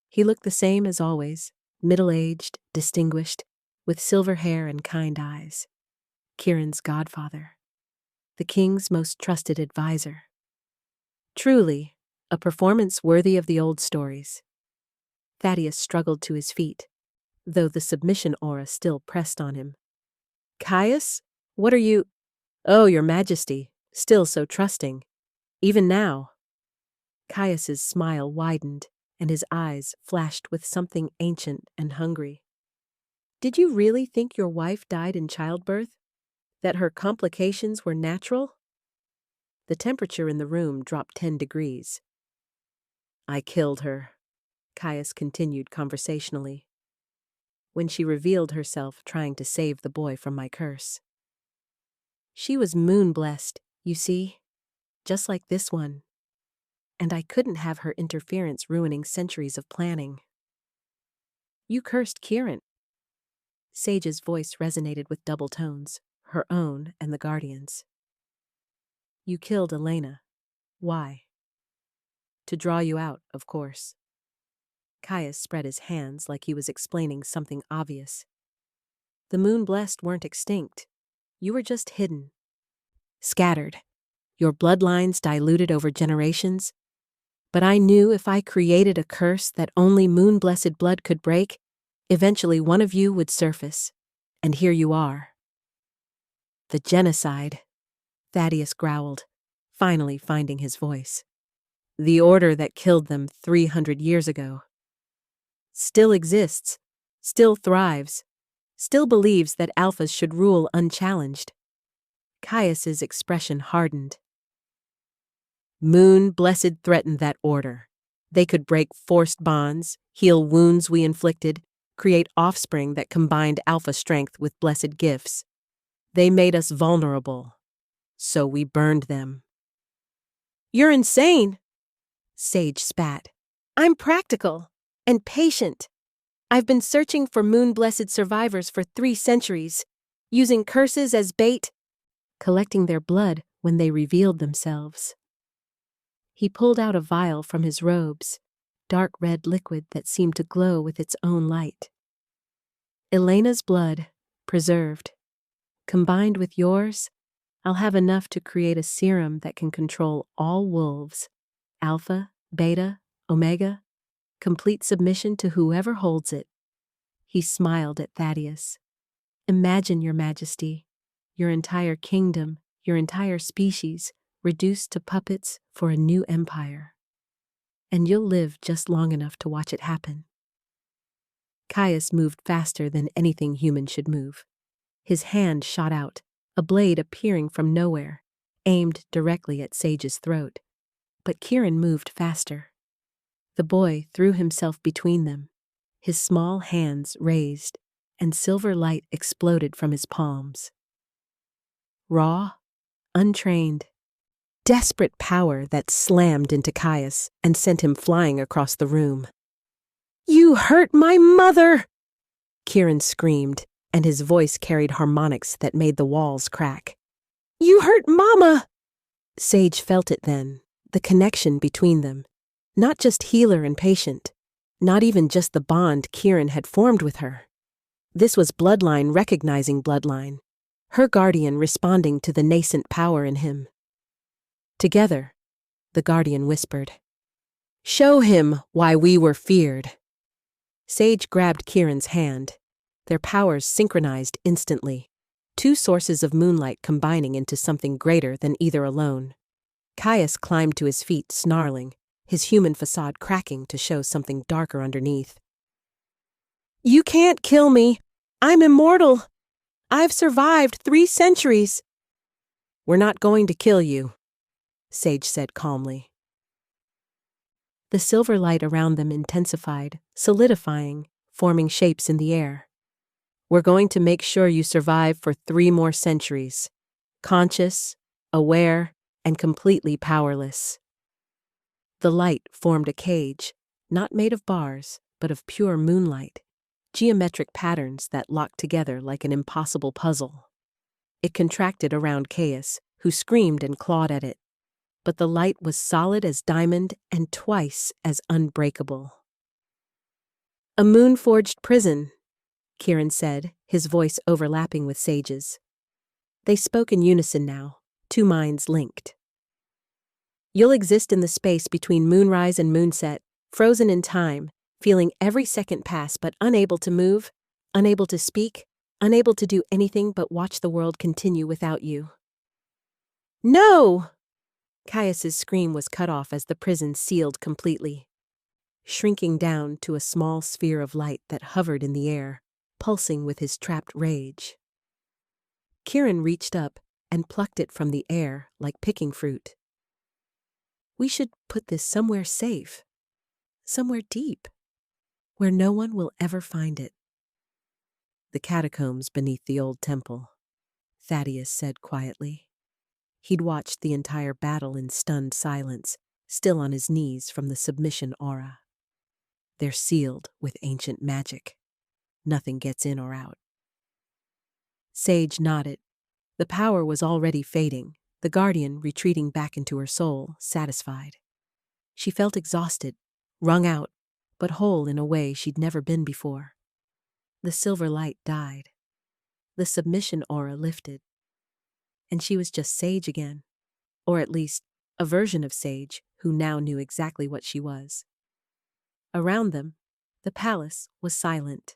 He looked the same as always, middle-aged, distinguished, with silver hair and kind eyes. Kieran's godfather. The king's most trusted advisor. Truly, a performance worthy of the old stories. Thaddeus struggled to his feet, though the submission aura still pressed on him. Caius? What are you— Oh, your majesty, still so trusting. Even now. Caius's smile widened, and his eyes flashed with something ancient and hungry. Did you really think your wife died in childbirth? That her complications were natural? The temperature in the room dropped 10 degrees. I killed her, Caius continued conversationally, when she revealed herself trying to save the boy from my curse. She was moon-blessed, you see, just like this one. And I couldn't have her interference ruining centuries of planning. You cursed Kieran. Sage's voice resonated with double tones, her own and the Guardian's. You killed Elena. Why? To draw you out, of course. Caius spread his hands like he was explaining something obvious. The moon-blessed weren't extinct. You were just hidden. Scattered. Your bloodlines diluted over generations. But I knew if I created a curse that only moon-blessed blood could break, eventually one of you would surface. And here you are. The genocide, Thaddeus growled, finally finding his voice. The order that killed them 300 years ago. Still exists, still thrives, still believes that alphas should rule unchallenged. Caius's expression hardened. Moon-blessed threatened that order. They could break forced bonds, heal wounds we inflicted, create offspring that combined alpha strength with blessed gifts. They made us vulnerable, so we burned them. You're insane, Sage spat. I'm practical and patient. I've been searching for moon-blessed survivors for 3 centuries, using curses as bait, collecting their blood when they revealed themselves. He pulled out a vial from his robes, dark red liquid that seemed to glow with its own light. Elena's blood, preserved. Combined with yours, I'll have enough to create a serum that can control all wolves, alpha, beta, omega, complete submission to whoever holds it. He smiled at Thaddeus. Imagine, Your Majesty, your entire kingdom, your entire species, reduced to puppets for a new empire. And you'll live just long enough to watch it happen. Caius moved faster than anything human should move. His hand shot out, a blade appearing from nowhere, aimed directly at Sage's throat. But Kieran moved faster. The boy threw himself between them, his small hands raised, and silver light exploded from his palms. Raw, untrained, desperate power that slammed into Caius and sent him flying across the room. You hurt my mother! Kieran screamed, and his voice carried harmonics that made the walls crack. You hurt Mama! Sage felt it then, the connection between them. Not just healer and patient, not even just the bond Kieran had formed with her. This was bloodline recognizing bloodline, her guardian responding to the nascent power in him. Together, the guardian whispered, "Show him why we were feared." Sage grabbed Kieran's hand. Their powers synchronized instantly, two sources of moonlight combining into something greater than either alone. Caius climbed to his feet, snarling, his human facade cracking to show something darker underneath. "You can't kill me! I'm immortal! I've survived 3 centuries!" "We're not going to kill you," Sage said calmly. The silver light around them intensified, solidifying, forming shapes in the air. "We're going to make sure you survive for 3 more centuries, conscious, aware, and completely powerless." The light formed a cage, not made of bars, but of pure moonlight, geometric patterns that locked together like an impossible puzzle. It contracted around Caius, who screamed and clawed at it, but the light was solid as diamond and twice as unbreakable. "A moon-forged prison," Kieran said, his voice overlapping with Sage's. They spoke in unison now, 2 minds linked. "You'll exist in the space between moonrise and moonset, frozen in time, feeling every second pass but unable to move, unable to speak, unable to do anything but watch the world continue without you." "No!" Caius's scream was cut off as the prison sealed completely, shrinking down to a small sphere of light that hovered in the air, pulsing with his trapped rage. Kieran reached up and plucked it from the air like picking fruit. "We should put this somewhere safe, somewhere deep, where no one will ever find it." "The catacombs beneath the old temple," Thaddeus said quietly. He'd watched the entire battle in stunned silence, still on his knees from the submission aura. "They're sealed with ancient magic. Nothing gets in or out." Sage nodded. The power was already fading, the guardian retreating back into her soul, satisfied. She felt exhausted, wrung out, but whole in a way she'd never been before. The silver light died. The submission aura lifted. And she was just Sage again, or at least a version of Sage who now knew exactly what she was. Around them, the palace was silent.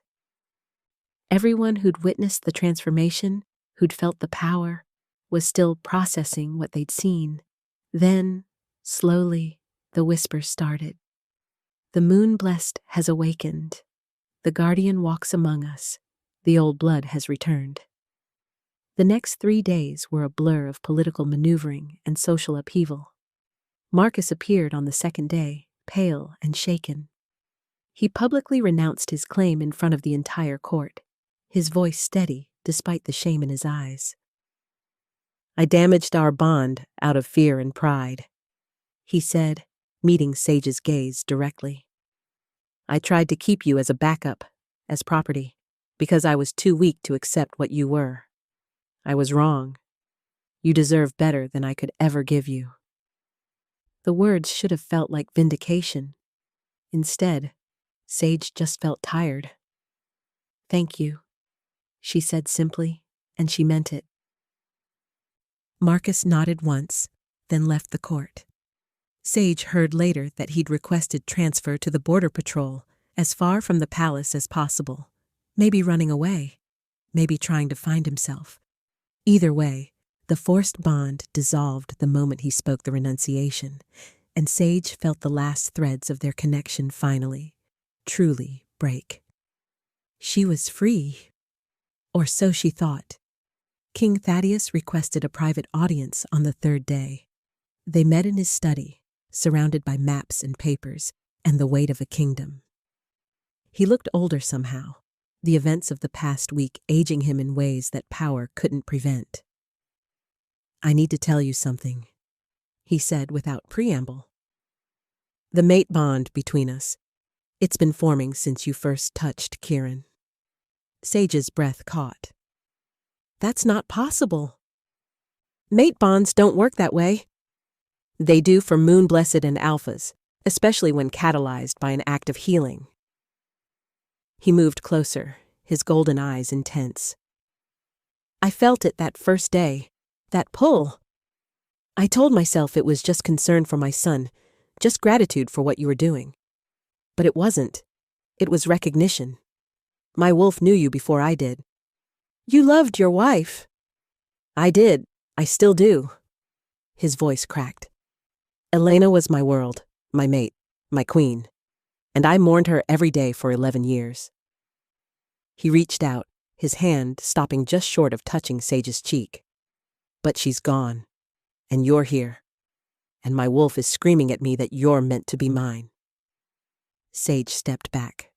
Everyone who'd witnessed the transformation, who'd felt the power, was still processing what they'd seen. Then, slowly, the whispers started. "The moon-blessed has awakened. The guardian walks among us. The old blood has returned." The next 3 days were a blur of political maneuvering and social upheaval. Marcus appeared on the second day, pale and shaken. He publicly renounced his claim in front of the entire court, his voice steady despite the shame in his eyes. "I damaged our bond out of fear and pride," he said, meeting Sage's gaze directly. "I tried to keep you as a backup, as property, because I was too weak to accept what you were. I was wrong. You deserve better than I could ever give you." The words should have felt like vindication. Instead, Sage just felt tired. "Thank you," she said simply, and she meant it. Marcus nodded once, then left the court. Sage heard later that he'd requested transfer to the border patrol, as far from the palace as possible. Maybe running away, maybe trying to find himself. Either way, the forced bond dissolved the moment he spoke the renunciation, and Sage felt the last threads of their connection finally, truly break. She was free. Or so she thought. King Thaddeus requested a private audience on the 3rd day. They met in his study, surrounded by maps and papers, and the weight of a kingdom. He looked older somehow, the events of the past week aging him in ways that power couldn't prevent. "I need to tell you something," he said without preamble. "The mate bond between us, it's been forming since you first touched Kieran." Sage's breath caught. "That's not possible." "Mate bonds don't work that way." "They do for moon-blessed and alphas, especially when catalyzed by an act of healing." He moved closer, his golden eyes intense. I felt it that first day. That pull. I told myself it was just concern for my son, just gratitude for what you were doing. But it wasn't. It was recognition. My wolf knew you before I did. You loved your wife. I did. I still do. His voice cracked. Elena was my world, my mate, my queen, and I mourned her every day for 11 years. He reached out, his hand stopping just short of touching Sage's cheek. But she's gone, and you're here, and my wolf is screaming at me that you're meant to be mine. Sage stepped back.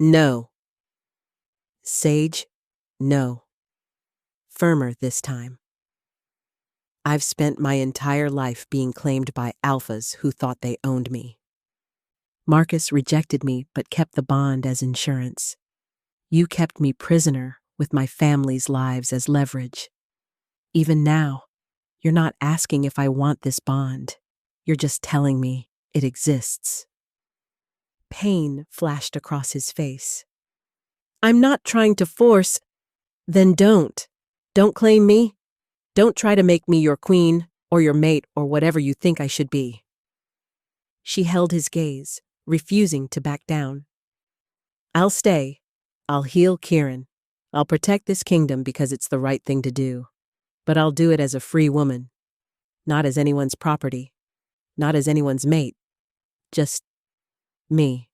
No. Sage, no. Firmer this time. I've spent my entire life being claimed by alphas who thought they owned me. Marcus rejected me but kept the bond as insurance. You kept me prisoner with my family's lives as leverage. Even now, you're not asking if I want this bond. You're just telling me it exists. Pain flashed across his face. I'm not trying to force. Then don't. Don't claim me. Don't try to make me your queen or your mate or whatever you think I should be. She held his gaze, refusing to back down. I'll stay. I'll heal Kieran. I'll protect this kingdom because it's the right thing to do. But I'll do it as a free woman. Not as anyone's property. Not as anyone's mate. Just me.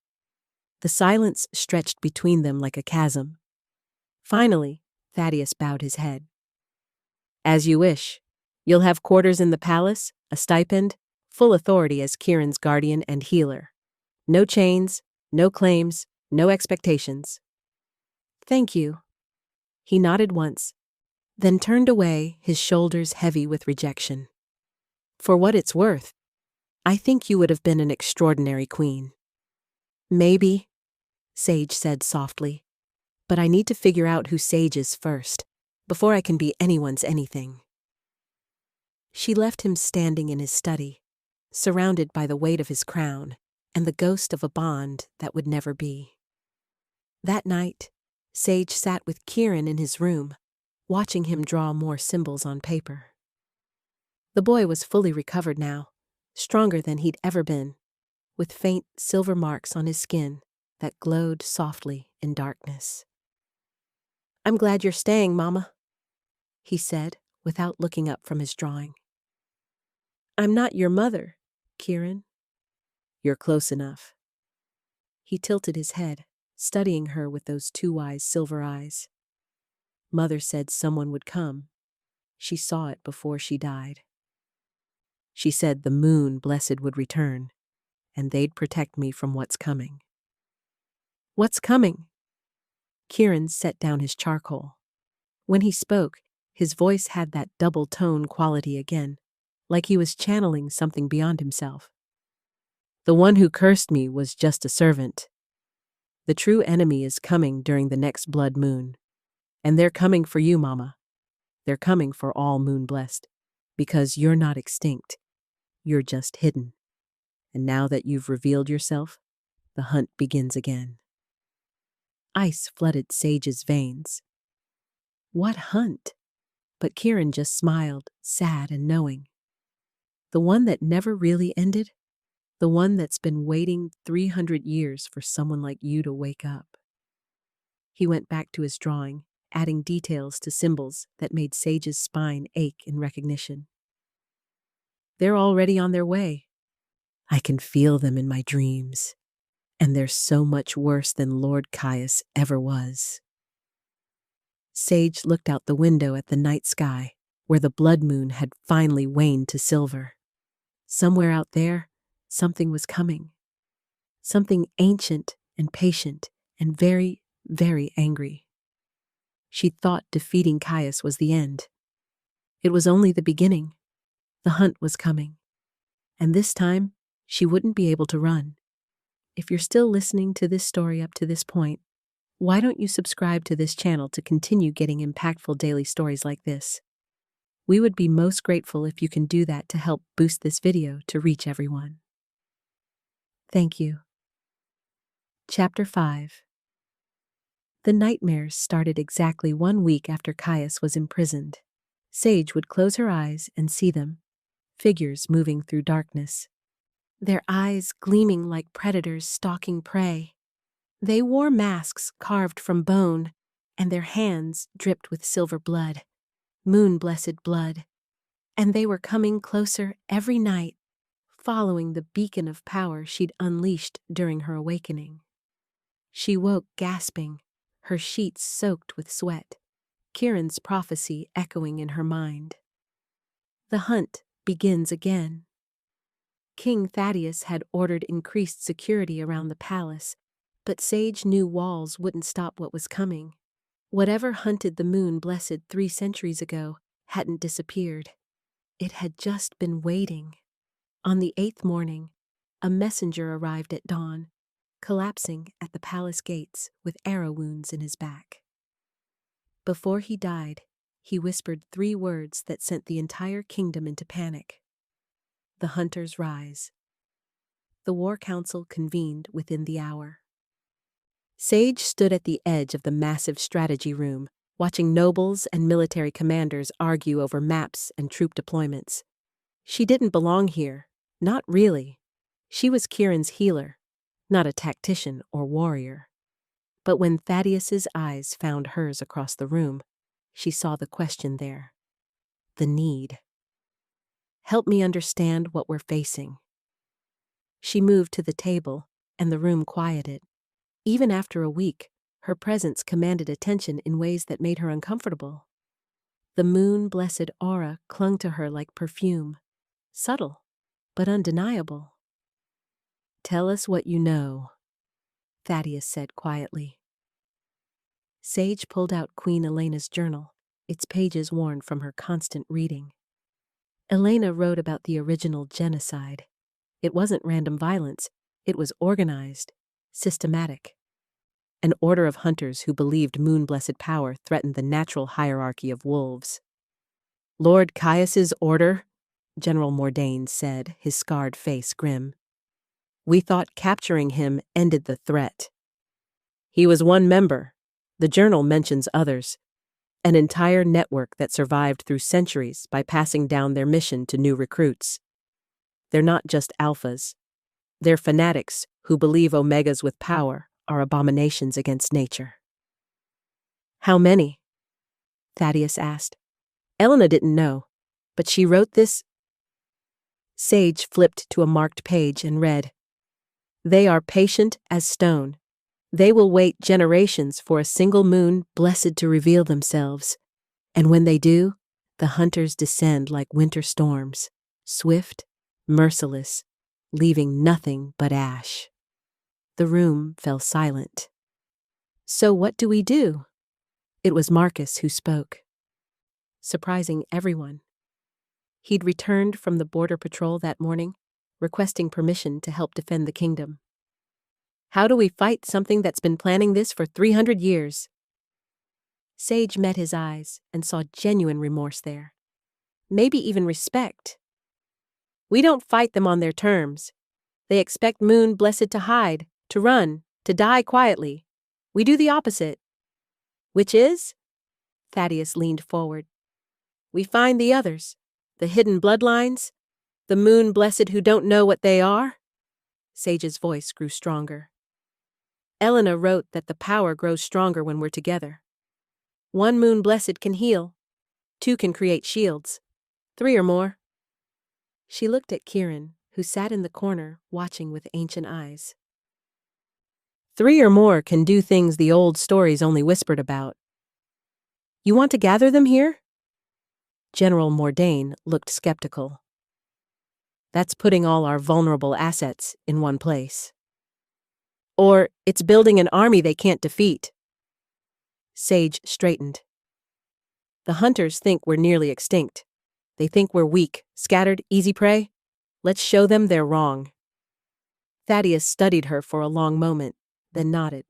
The silence stretched between them like a chasm. Finally, Thaddeus bowed his head. As you wish. You'll have quarters in the palace, a stipend, full authority as Kieran's guardian and healer. No chains, no claims, no expectations. Thank you. He nodded once, then turned away, his shoulders heavy with rejection. For what it's worth, I think you would have been an extraordinary queen. Maybe, Sage said softly, but I need to figure out who Sage is first, before I can be anyone's anything. She left him standing in his study, surrounded by the weight of his crown and the ghost of a bond that would never be. That night, Sage sat with Kieran in his room, watching him draw more symbols on paper. The boy was fully recovered now, stronger than he'd ever been, with faint silver marks on his skin that glowed softly in darkness. I'm glad you're staying, Mama, he said, without looking up from his drawing. I'm not your mother, Kieran. You're close enough. He tilted his head, studying her with those two wise silver eyes. Mother said someone would come. She saw it before she died. She said the moon blessed would return, and they'd protect me from what's coming. What's coming? Kieran set down his charcoal. When he spoke, his voice had that double tone quality again, like he was channeling something beyond himself. The one who cursed me was just a servant. The true enemy is coming during the next blood moon. And they're coming for you, Mama. They're coming for all moon-blessed. Because you're not extinct. You're just hidden. And now that you've revealed yourself, the hunt begins again. Ice flooded Sage's veins. What hunt? But Kieran just smiled, sad and knowing. The one that never really ended? The one that's been waiting 300 years for someone like you to wake up. He went back to his drawing, adding details to symbols that made Sage's spine ache in recognition. They're already on their way. I can feel them in my dreams. And they're so much worse than Lord Caius ever was. Sage looked out the window at the night sky, where the blood moon had finally waned to silver. Somewhere out there, something was coming. Something ancient and patient and very, very angry. She thought defeating Caius was the end. It was only the beginning. The hunt was coming. And this time, she wouldn't be able to run. If you're still listening to this story up to this point, why don't you subscribe to this channel to continue getting impactful daily stories like this? We would be most grateful if you can do that to help boost this video to reach everyone. Thank you. Chapter 5. The nightmares started exactly 1 week after Caius was imprisoned. Sage would close her eyes and see them, figures moving through darkness, their eyes gleaming like predators stalking prey. They wore masks carved from bone, and their hands dripped with silver blood, moon-blessed blood, and they were coming closer every night, following the beacon of power she'd unleashed during her awakening. She woke gasping, her sheets soaked with sweat, Kieran's prophecy echoing in her mind. The hunt begins again. King Thaddeus had ordered increased security around the palace, but Sage knew walls wouldn't stop what was coming. Whatever hunted the moon blessed 3 centuries ago hadn't disappeared. It had just been waiting. On the 8th morning, a messenger arrived at dawn, collapsing at the palace gates with arrow wounds in his back. Before he died, he whispered 3 words that sent the entire kingdom into panic. The hunters rise. The war council convened within the hour. Sage stood at the edge of the massive strategy room, watching nobles and military commanders argue over maps and troop deployments. She didn't belong here, not really. She was Kieran's healer, not a tactician or warrior. But when Thaddeus's eyes found hers across the room, she saw the question there. The need. Help me understand what we're facing. She moved to the table, and the room quieted. Even after a week, her presence commanded attention in ways that made her uncomfortable. The moon-blessed aura clung to her like perfume, subtle, but undeniable. "Tell us what you know," Thaddeus said quietly. Sage pulled out Queen Elena's journal, its pages worn from her constant reading. Elena wrote about the original genocide. It wasn't random violence, it was organized, systematic. An order of hunters who believed moon-blessed power threatened the natural hierarchy of wolves. "Lord Caius's order," General Mordain said, his scarred face grim. "We thought capturing him ended the threat. He was one member. The journal mentions others. An entire network that survived through centuries by passing down their mission to new recruits. They're not just alphas. They're fanatics who believe omegas with power are abominations against nature." "How many?" Thaddeus asked. Elena didn't know, but she wrote this. Sage flipped to a marked page and read, "They are patient as stone. They will wait generations for a single moon blessed to reveal themselves. And when they do, the hunters descend like winter storms, swift, merciless, leaving nothing but ash." The room fell silent. "So what do we do?" It was Marcus who spoke, surprising everyone. He'd returned from the border patrol that morning, requesting permission to help defend the kingdom. "How do we fight something that's been planning this for 300 years? Sage met his eyes and saw genuine remorse there. Maybe even respect. "We don't fight them on their terms. They expect Moon Blessed to hide, to run, to die quietly. We do the opposite." "Which is?" Thaddeus leaned forward. "We find the others, the hidden bloodlines, the Moon Blessed who don't know what they are." Sage's voice grew stronger. "Elena wrote that the power grows stronger when we're together. 1 Moon Blessed can heal, 2 can create shields, 3 or more." She looked at Kieran, who sat in the corner watching with ancient eyes. 3 or more can do things the old stories only whispered about. You want to gather them here?" General Mordain looked skeptical. "That's putting all our vulnerable assets in one place. Or it's building an army they can't defeat." Sage straightened. "The hunters think we're nearly extinct. They think we're weak, scattered, easy prey. Let's show them they're wrong." Thaddeus studied her for a long moment, then nodded.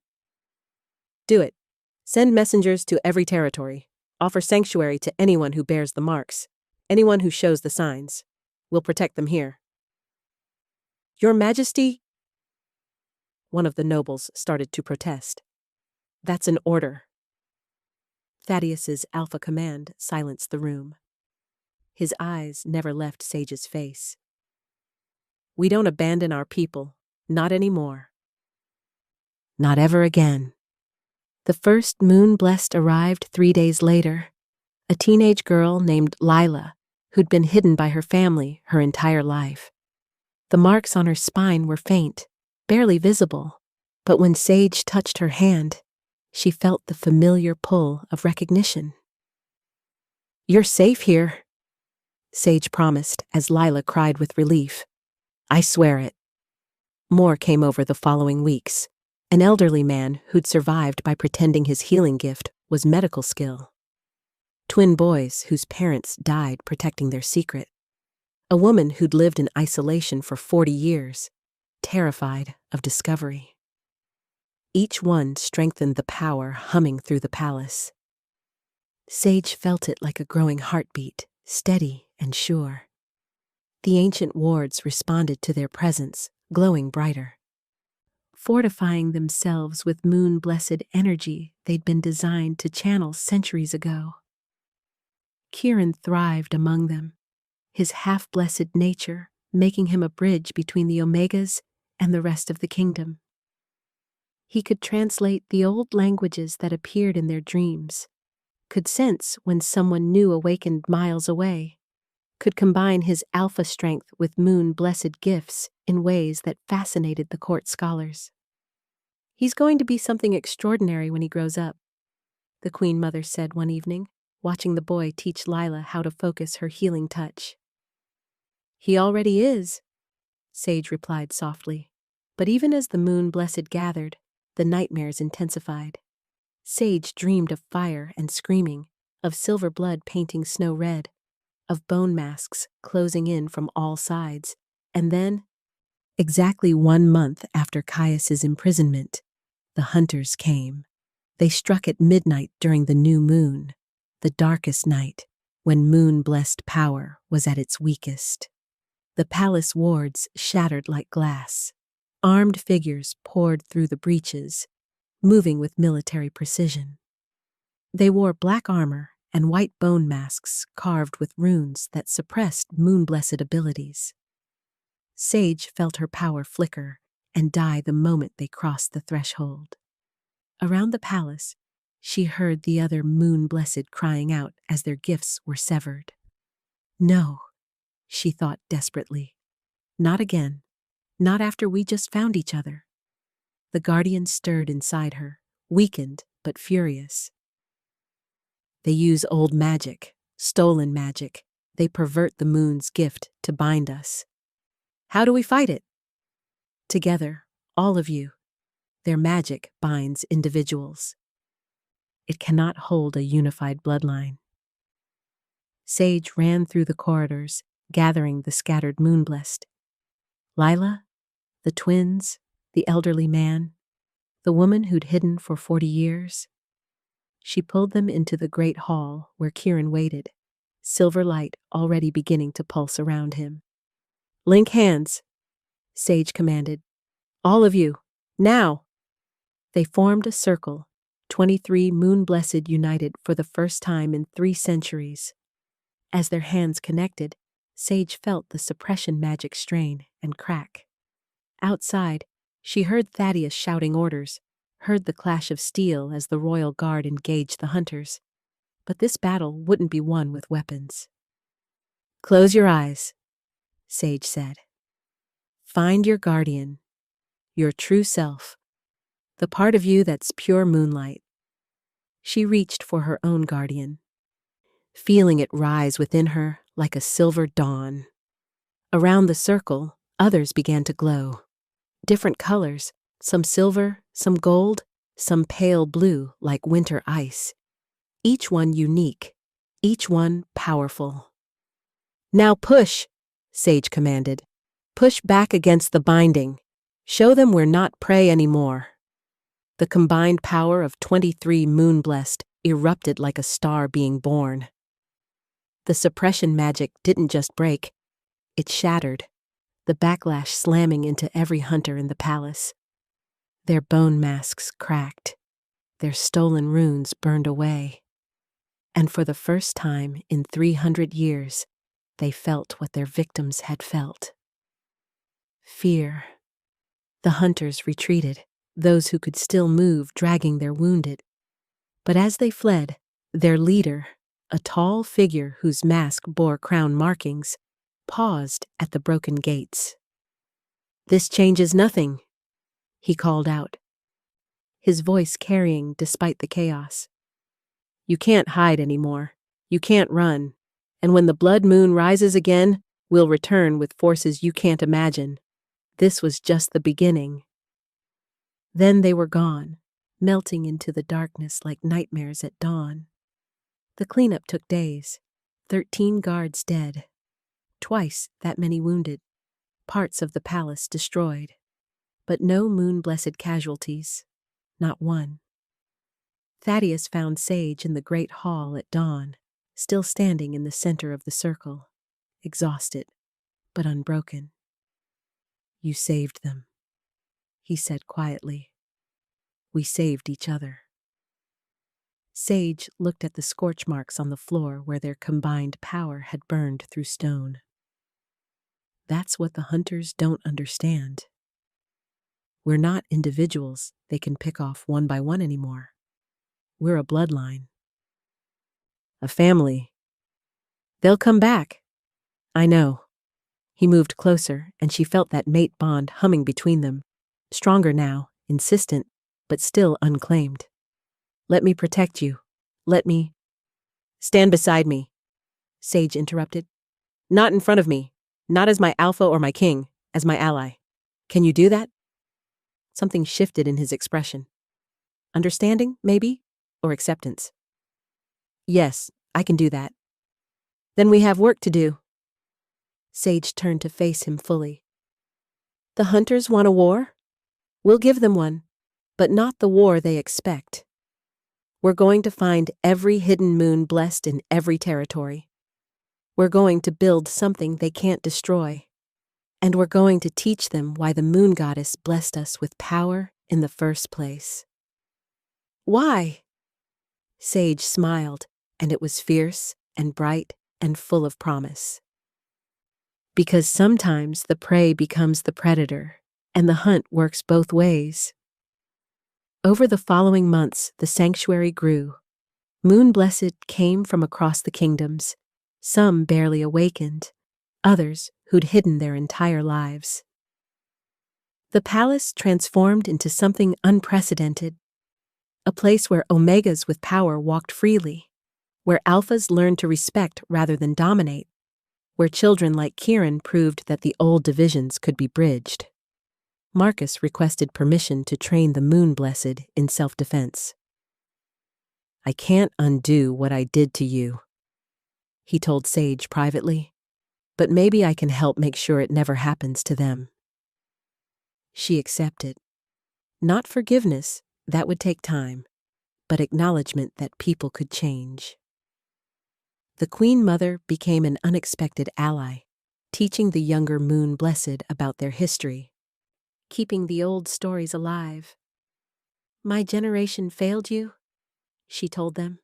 "Do it. Send messengers to every territory. Offer sanctuary to anyone who bears the marks, anyone who shows the signs. We'll protect them here." "Your Majesty," one of the nobles started to protest. That's an order. Thaddeus's alpha command silenced the room. His eyes never left Sage's face. We don't abandon our people, not anymore. Not ever again. The first moon-blessed arrived 3 days later. A teenage girl named Lila, who'd been hidden by her family her entire life. The marks on her spine were faint, barely visible, but when Sage touched her hand, she felt the familiar pull of recognition. You're safe here, Sage promised as Lila cried with relief. I swear it. More came over the following weeks. An elderly man who'd survived by pretending his healing gift was medical skill. Twin boys whose parents died protecting their secret. A woman who'd lived in isolation for 40 years, terrified of discovery. Each one strengthened the power humming through the palace. Sage felt it like a growing heartbeat, steady and sure. The ancient wards responded to their presence, glowing brighter. Fortifying themselves with moon-blessed energy they'd been designed to channel centuries ago. Kieran thrived among them, his half-blessed nature making him a bridge between the Omegas and the rest of the kingdom. He could translate the old languages that appeared in their dreams, could sense when someone new awakened miles away, could combine his alpha strength with moon-blessed gifts in ways that fascinated the court scholars. He's going to be something extraordinary when he grows up, the Queen Mother said one evening, watching the boy teach Lila how to focus her healing touch. He already is, Sage replied softly, but even as the moon-blessed gathered, the nightmares intensified. Sage dreamed of fire and screaming, of silver blood painting snow red, of bone masks closing in from all sides, and then, exactly 1 month after Caius's imprisonment, the hunters came. They struck at midnight during the new moon, the darkest night, when moon-blessed power was at its weakest. The palace wards shattered like glass. Armed figures poured through the breaches, moving with military precision. They wore black armor and white bone masks carved with runes that suppressed moon-blessed abilities. Sage felt her power flicker and die the moment they crossed the threshold. Around the palace, she heard the other moon-blessed crying out as their gifts were severed. No, she thought desperately. Not again. Not after we just found each other. The guardian stirred inside her, weakened but furious. They use old magic, stolen magic. They pervert the moon's gift to bind us. How do we fight it? Together, all of you. Their magic binds individuals. It cannot hold a unified bloodline. Sage ran through the corridors, gathering the scattered moonblessed. Lila, the twins, the elderly man, the woman who'd hidden for 40 years. She pulled them into the great hall where Kieran waited, silver light already beginning to pulse around him. Link hands, Sage commanded. All of you, now! They formed a circle, 23 moon-blessed united for the first time in 3 centuries. As their hands connected, Sage felt the suppression magic strain and crack. Outside, she heard Thaddeus shouting orders, heard the clash of steel as the royal guard engaged the hunters. But this battle wouldn't be won with weapons. Close your eyes, Sage said. Find your guardian, your true self, the part of you that's pure moonlight. She reached for her own guardian, feeling it rise within her like a silver dawn. Around the circle, others began to glow. Different colors, some silver, some gold, some pale blue like winter ice. Each one unique, each one powerful. Now push, Sage commanded. Push back against the binding. Show them we're not prey anymore. The combined power of 23 moon-blessed erupted like a star being born. The suppression magic didn't just break, it shattered, the backlash slamming into every hunter in the palace. Their bone masks cracked. their stolen runes burned away. And for the first time in 300 years, they felt what their victims had felt. Fear. The hunters retreated, those who could still move dragging their wounded. But as they fled, their leader, a tall figure whose mask bore crown markings, paused at the broken gates. "This changes nothing," he called out, his voice carrying despite the chaos. "You can't hide anymore. You can't run. And when the blood moon rises again, we'll return with forces you can't imagine. This was just the beginning." Then they were gone, melting into the darkness like nightmares at dawn. The cleanup took days. 13 guards dead. Twice that many wounded. Parts of the palace destroyed. But no moon-blessed casualties. Not one. Thaddeus found Sage in the great hall at dawn, still standing in the center of the circle, exhausted, but unbroken. "You saved them," he said quietly. "We saved each other." Sage looked at the scorch marks on the floor where their combined power had burned through stone. That's what the hunters don't understand. We're not individuals they can pick off one by one anymore. We're a bloodline. A family. They'll come back. I know. He moved closer, and she felt that mate bond humming between them, stronger now, insistent, but still unclaimed. "Let me protect you. Let me—" "Stand beside me," Sage interrupted. "Not in front of me. Not as my alpha or my king, as my ally. Can you do that?" Something shifted in his expression. Understanding, maybe? Or acceptance? "Yes, I can do that." "Then we have work to do." Sage turned to face him fully. "The hunters want a war? We'll give them one, but not the war they expect. We're going to find every hidden moon blessed in every territory. We're going to build something they can't destroy. And we're going to teach them why the moon goddess blessed us with power in the first place." "Why?" Sage smiled, and it was fierce and bright and full of promise. "Because sometimes the prey becomes the predator, and the hunt works both ways." Over the following months, the sanctuary grew. Moon-blessed came from across the kingdoms, some barely awakened, others who'd hidden their entire lives. The palace transformed into something unprecedented, a place where omegas with power walked freely, where alphas learned to respect rather than dominate, where children like Kieran proved that the old divisions could be bridged. Marcus requested permission to train the Moon-Blessed in self-defense. "I can't undo what I did to you," he told Sage privately, "but maybe I can help make sure it never happens to them." She accepted. Not forgiveness, that would take time, but acknowledgement that people could change. The Queen Mother became an unexpected ally, teaching the younger Moon-Blessed about their history, keeping the old stories alive. "My generation failed you," she told them.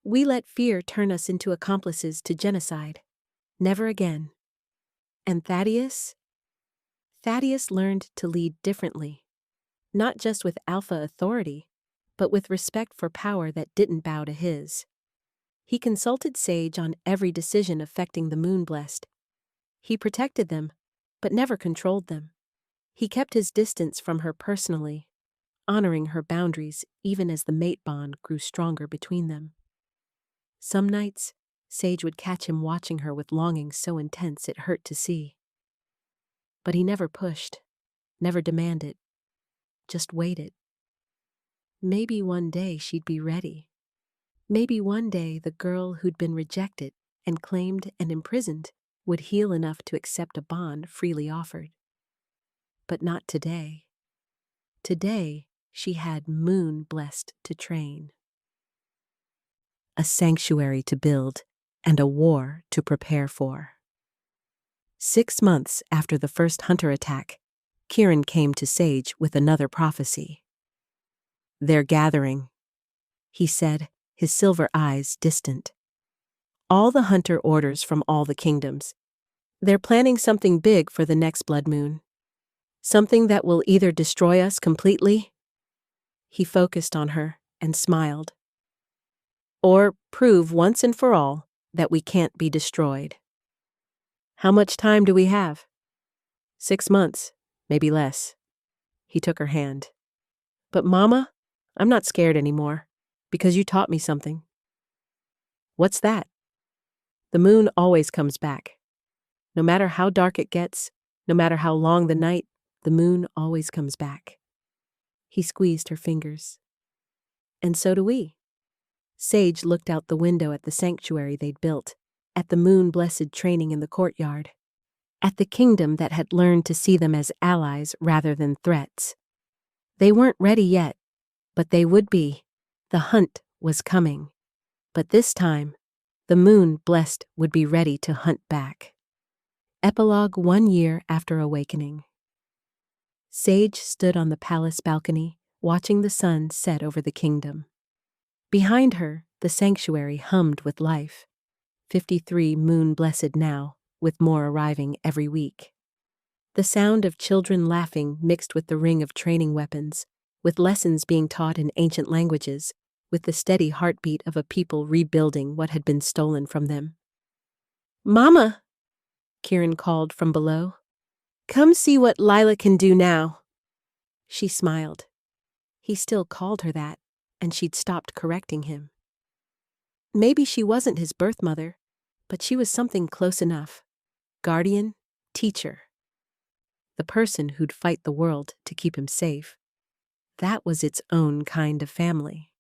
"We let fear turn us into accomplices to genocide. Never again." And Thaddeus? Thaddeus learned to lead differently, not just with alpha authority, but with respect for power that didn't bow to his. He consulted Sage on every decision affecting the Moon-Blessed. He protected them, but never controlled them. He kept his distance from her personally, honoring her boundaries even as the mate bond grew stronger between them. Some nights, Sage would catch him watching her with longing so intense it hurt to see. But he never pushed, never demanded, just waited. Maybe one day she'd be ready. Maybe one day the girl who'd been rejected and claimed and imprisoned would heal enough to accept a bond freely offered. But not today. Today, she had Moon-Blessed to train. A sanctuary to build and a war to prepare for. 6 months after the first hunter attack, Kieran came to Sage with another prophecy. "They're gathering," he said, his silver eyes distant. "All the hunter orders from all the kingdoms. They're planning something big for the next blood moon. Something that will either destroy us completely," he focused on her and smiled, "or prove once and for all that we can't be destroyed. How much time do we have?" 6 months, maybe less. He took her hand. "But Mama, I'm not scared anymore, because you taught me something." "What's that?" "The moon always comes back. No matter how dark it gets, no matter how long the night, the moon always comes back." He squeezed her fingers. "And so do we." Sage looked out the window at the sanctuary they'd built, at the moon-blessed training in the courtyard, at the kingdom that had learned to see them as allies rather than threats. They weren't ready yet, but they would be. The hunt was coming. But this time, the moon-blessed would be ready to hunt back. Epilogue 1 year after awakening. Sage stood on the palace balcony, watching the sun set over the kingdom. Behind her, the sanctuary hummed with life. 53 moon-blessed now, with more arriving every week. The sound of children laughing mixed with the ring of training weapons, with lessons being taught in ancient languages, with the steady heartbeat of a people rebuilding what had been stolen from them. "Mama," Kieran called from below. "Come see what Lila can do now." She smiled. He still called her that, and she'd stopped correcting him. Maybe she wasn't his birth mother, but she was something close enough. Guardian, teacher. The person who'd fight the world to keep him safe. That was its own kind of family.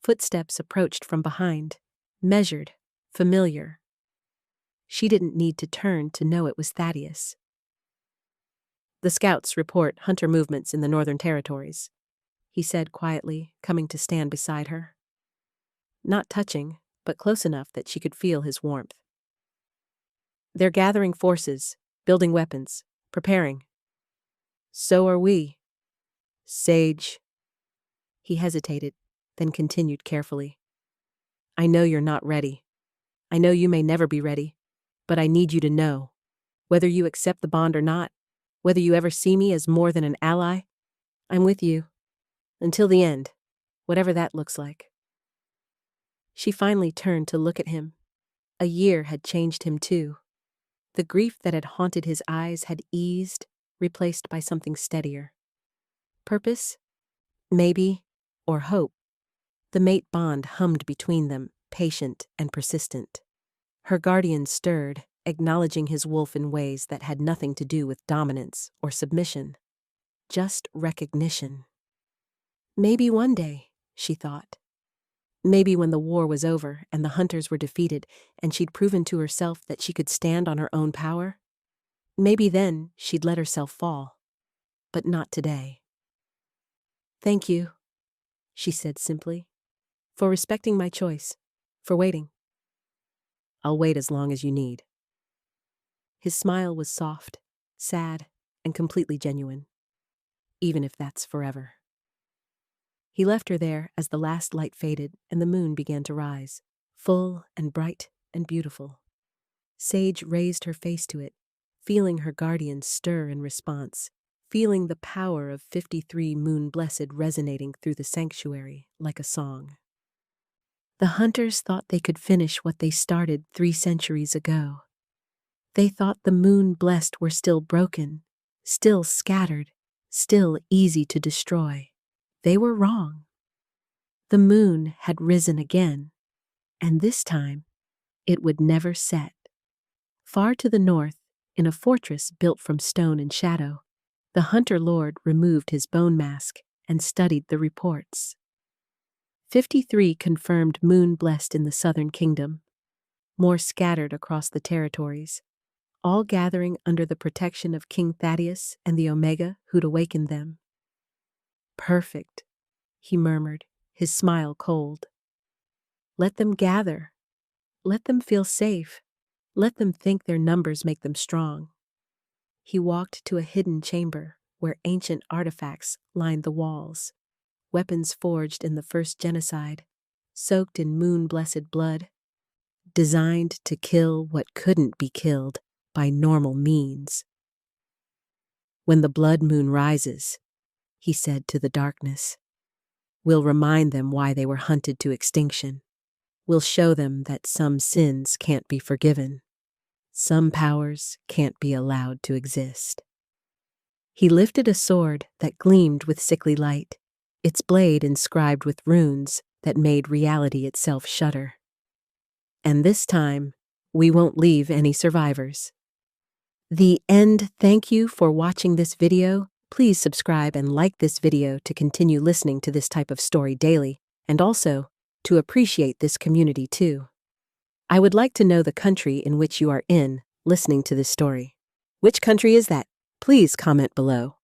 Footsteps approached from behind, measured, familiar. She didn't need to turn to know it was Thaddeus. "The scouts report hunter movements in the Northern Territories," he said quietly, coming to stand beside her. Not touching, but close enough that she could feel his warmth. "They're gathering forces, building weapons, preparing." "So are we." "Sage." He hesitated, then continued carefully. "I know you're not ready. I know you may never be ready, but I need you to know, whether you accept the bond or not, whether you ever see me as more than an ally, I'm with you. Until the end, whatever that looks like." She finally turned to look at him. A year had changed him too. The grief that had haunted his eyes had eased, replaced by something steadier. Purpose? Maybe. Or hope. The mate bond hummed between them, patient and persistent. Her guardian stirred, acknowledging his wolf in ways that had nothing to do with dominance or submission. Just recognition. Maybe one day, she thought. Maybe when the war was over and the hunters were defeated and she'd proven to herself that she could stand on her own power. Maybe then she'd let herself fall. But not today. "Thank you," she said simply, "for respecting my choice, for waiting." "I'll wait as long as you need." His smile was soft, sad, and completely genuine. Even if that's forever. He left her there as the last light faded and the moon began to rise, full and bright and beautiful. Sage raised her face to it, feeling her guardian stir in response, feeling the power of 53 moon-blessed resonating through the sanctuary like a song. The hunters thought they could finish what they started 3 centuries ago. They thought the moon-blessed were still broken, still scattered, still easy to destroy. They were wrong. The moon had risen again, and this time it would never set. Far to the north, in a fortress built from stone and shadow, the hunter lord removed his bone mask and studied the reports. 53 confirmed moon-blessed in the southern kingdom, more scattered across the territories, all gathering under the protection of King Thaddeus and the Omega who'd awakened them. "Perfect," he murmured, his smile cold. "Let them gather. Let them feel safe. Let them think their numbers make them strong." He walked to a hidden chamber where ancient artifacts lined the walls, weapons forged in the first genocide, soaked in moon-blessed blood, designed to kill what couldn't be killed by normal means. When the blood moon rises, he said to the darkness, we'll remind them why they were hunted to extinction. We'll show them that some sins can't be forgiven. Some powers can't be allowed to exist. He lifted a sword that gleamed with sickly light, its blade inscribed with runes that made reality itself shudder. And this time, we won't leave any survivors. The end. Thank you for watching this video. Please subscribe and like this video to continue listening to this type of story daily, and also to appreciate this community too. I would like to know the country in which you are listening to this story. Which country is that? Please comment below.